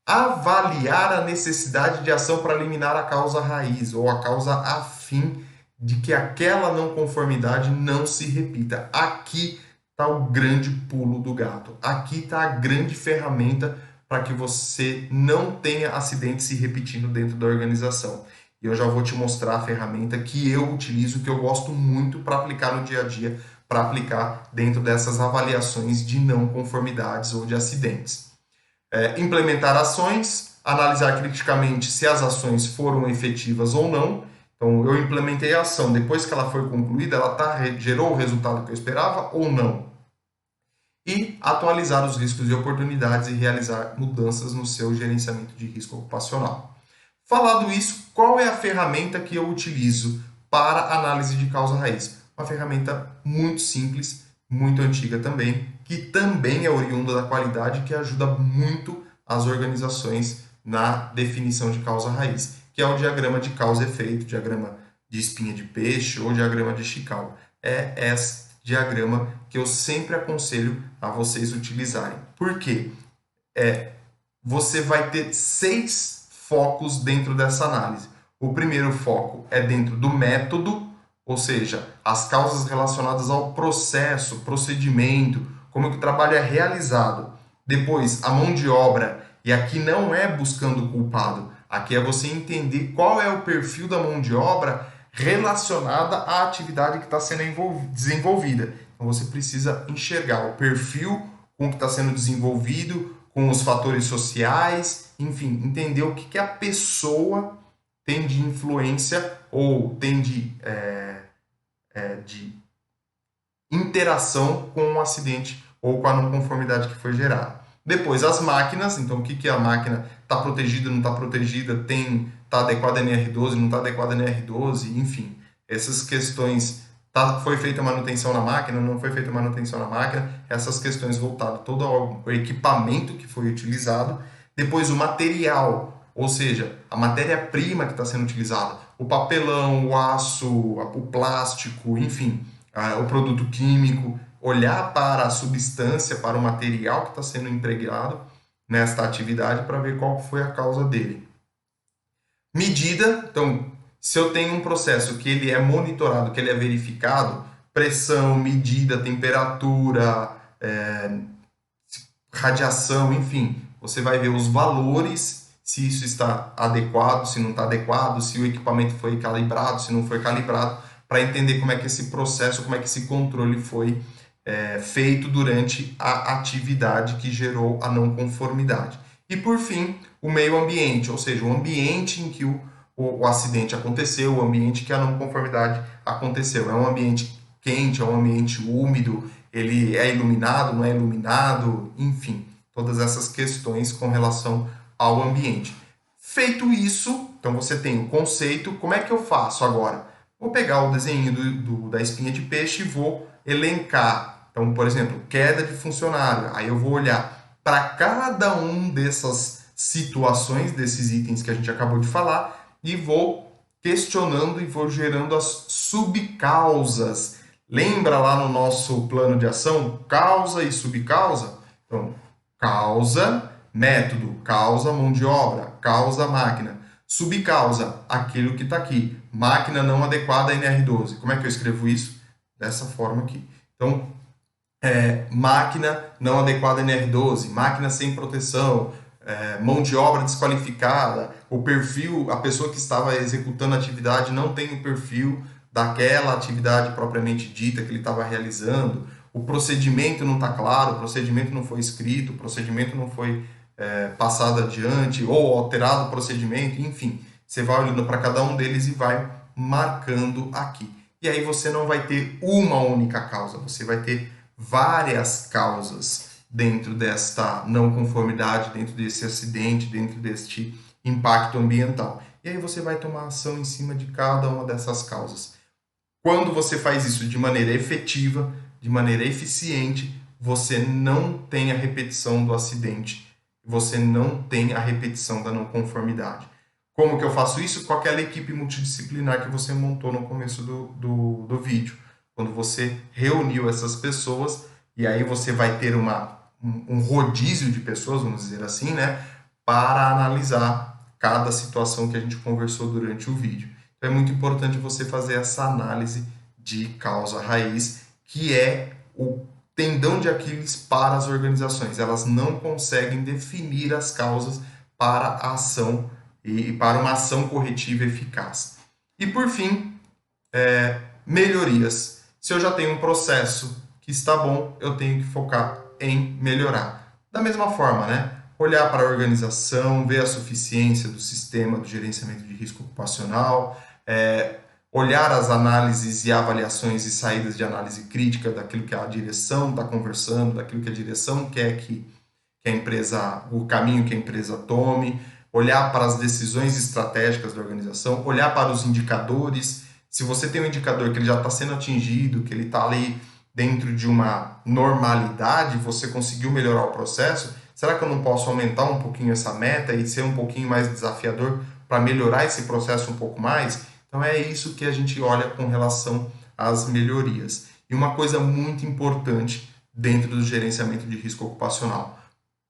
Avaliar a necessidade de ação para eliminar a causa raiz ou a causa a fim de que aquela não conformidade não se repita. Aqui está o grande pulo do gato. Aqui está a grande ferramenta para que você não tenha acidentes se repetindo dentro da organização. E eu já vou te mostrar a ferramenta que eu utilizo, que eu gosto muito para aplicar no dia a dia, para aplicar dentro dessas avaliações de não conformidades ou de acidentes. Implementar ações, analisar criticamente se as ações foram efetivas ou não. Então, eu implementei a ação, depois que ela foi concluída, ela gerou o resultado que eu esperava ou não? E atualizar os riscos e oportunidades e realizar mudanças no seu gerenciamento de risco ocupacional. Falado isso, qual é a ferramenta que eu utilizo para análise de causa raiz? Uma ferramenta muito simples, muito antiga também, que também é oriunda da qualidade, que ajuda muito as organizações na definição de causa raiz, que é o diagrama de causa e efeito, diagrama de espinha de peixe ou diagrama de Chicago. É esse diagrama que eu sempre aconselho a vocês utilizarem. Por quê? Você vai ter 6 focos dentro dessa análise. O primeiro foco é dentro do método, ou seja, as causas relacionadas ao processo, procedimento, como que o trabalho é realizado. Depois, a mão de obra, e aqui não é buscando o culpado, aqui é você entender qual é o perfil da mão de obra relacionada à atividade que está sendo desenvolvida. Então você precisa enxergar o perfil com o que está sendo desenvolvido, com os fatores sociais, enfim, entender o que a pessoa tem de influência ou tem de interação com o acidente ou com a não conformidade que foi gerada. Depois as máquinas, então o que a máquina está protegida, não está protegida, está adequada em R12, não está adequada em R12, enfim, essas questões Foi feita manutenção na máquina, não foi feita manutenção na máquina, essas questões voltadas todo ao equipamento que foi utilizado. Depois o material, ou seja, a matéria-prima que está sendo utilizada, o papelão, o aço, o plástico, enfim, o produto químico, olhar para a substância, para o material que está sendo empregado nesta atividade para ver qual foi a causa dele. Medida, então, se eu tenho um processo que ele é monitorado, que ele é verificado, pressão, medida, temperatura, radiação, enfim, você vai ver os valores, se isso está adequado, se não está adequado, se o equipamento foi calibrado, se não foi calibrado, para entender como é que esse processo, como é que esse controle foi feito durante a atividade que gerou a não conformidade. E por fim, o meio ambiente, ou seja, o ambiente em que o acidente aconteceu, o ambiente que a não conformidade aconteceu. É um ambiente quente, é um ambiente úmido, ele é iluminado, não é iluminado, enfim, todas essas questões com relação ao ambiente. Feito isso, então você tem o conceito, como é que eu faço agora? Vou pegar o desenho da espinha de peixe e vou elencar. Então, por exemplo, queda de funcionário. Aí eu vou olhar para cada um dessas situações, desses itens que a gente acabou de falar, e vou questionando e vou gerando as subcausas. Lembra lá no nosso plano de ação, causa e subcausa? Então, causa, método, causa, mão de obra, causa, máquina. Subcausa, aquilo que está aqui, máquina não adequada a NR12. Como é que eu escrevo isso? Dessa forma aqui. Então, máquina não adequada a NR12, máquina sem proteção, mão de obra desqualificada, o perfil, a pessoa que estava executando a atividade não tem o perfil daquela atividade propriamente dita que ele estava realizando, o procedimento não está claro, o procedimento não foi escrito, o procedimento não foi passado adiante, ou alterado o procedimento, enfim, você vai olhando para cada um deles e vai marcando aqui. E aí você não vai ter uma única causa, você vai ter várias causas dentro desta não conformidade, dentro desse acidente, dentro deste impacto ambiental. E aí você vai tomar ação em cima de cada uma dessas causas. Quando você faz isso de maneira efetiva, de maneira eficiente, você não tem a repetição do acidente, você não tem a repetição da não conformidade. Como que eu faço isso? Com aquela equipe multidisciplinar que você montou no começo do vídeo. Quando você reuniu essas pessoas, e aí você vai ter um rodízio de pessoas, vamos dizer assim, né, para analisar cada situação que a gente conversou durante o vídeo. Então é muito importante você fazer essa análise de causa raiz, que é o tendão de Aquiles para as organizações. Elas não conseguem definir as causas para a ação e para uma ação corretiva eficaz. E por fim, melhorias. Se eu já tenho um processo que está bom, eu tenho que focar em melhorar. Da mesma forma, né? Olhar para a organização, ver a suficiência do sistema do gerenciamento de risco ocupacional, olhar as análises e avaliações e saídas de análise crítica daquilo que a direção está conversando, daquilo que a direção quer que a empresa, o caminho que a empresa tome, olhar para as decisões estratégicas da organização, olhar para os indicadores. Se você tem um indicador que ele já está sendo atingido, que ele está ali dentro de uma normalidade, você conseguiu melhorar o processo, será que eu não posso aumentar um pouquinho essa meta e ser um pouquinho mais desafiador para melhorar esse processo um pouco mais? Então é isso que a gente olha com relação às melhorias. E uma coisa muito importante dentro do gerenciamento de risco ocupacional: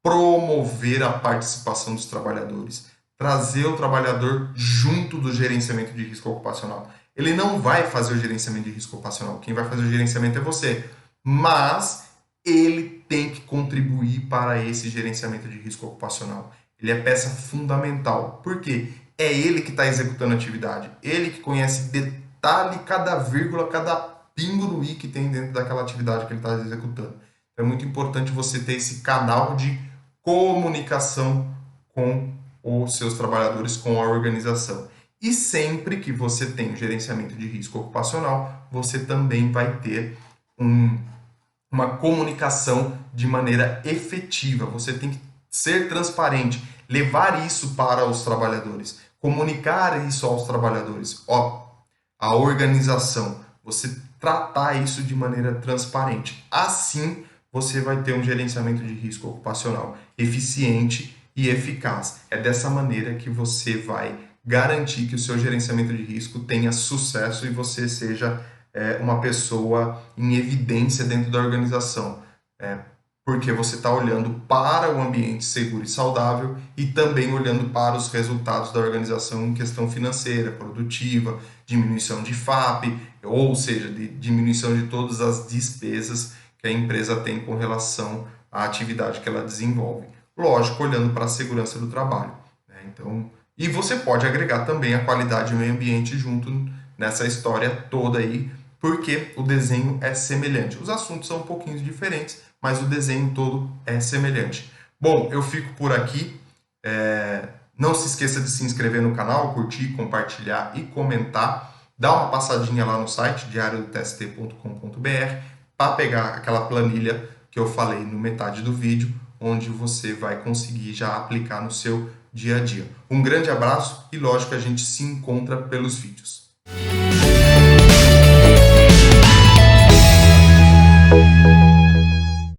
promover a participação dos trabalhadores, trazer o trabalhador junto do gerenciamento de risco ocupacional. Ele não vai fazer o gerenciamento de risco ocupacional, quem vai fazer o gerenciamento é você, mas ele tem que contribuir para esse gerenciamento de risco ocupacional. Ele é peça fundamental. Por quê? É ele que está executando a atividade, ele que conhece detalhe, cada vírgula, cada pingo no i que tem dentro daquela atividade que ele está executando. Então é muito importante você ter esse canal de comunicação com os seus trabalhadores, com a organização. E sempre que você tem o gerenciamento de risco ocupacional, você também vai ter uma comunicação de maneira efetiva. Você tem que ser transparente, levar isso para os trabalhadores, comunicar isso aos trabalhadores. A organização, você tratar isso de maneira transparente. Assim, você vai ter um gerenciamento de risco ocupacional eficiente e eficaz. É dessa maneira que você vai garantir que o seu gerenciamento de risco tenha sucesso e você seja uma pessoa em evidência dentro da organização. Porque você está olhando para o ambiente seguro e saudável e também olhando para os resultados da organização em questão financeira, produtiva, diminuição de FAP, ou seja, de diminuição de todas as despesas que a empresa tem com relação à atividade que ela desenvolve. Lógico, olhando para a segurança do trabalho, né? Então, e você pode agregar também a qualidade e o meio ambiente junto nessa história toda aí, porque o desenho é semelhante. Os assuntos são um pouquinho diferentes, mas o desenho todo é semelhante. Bom, eu fico por aqui. Não se esqueça de se inscrever no canal, curtir, compartilhar e comentar. Dá uma passadinha lá no site diariodotst.com.br para pegar aquela planilha que eu falei no metade do vídeo, onde você vai conseguir já aplicar no seu dia a dia. Um grande abraço e lógico a gente se encontra pelos vídeos.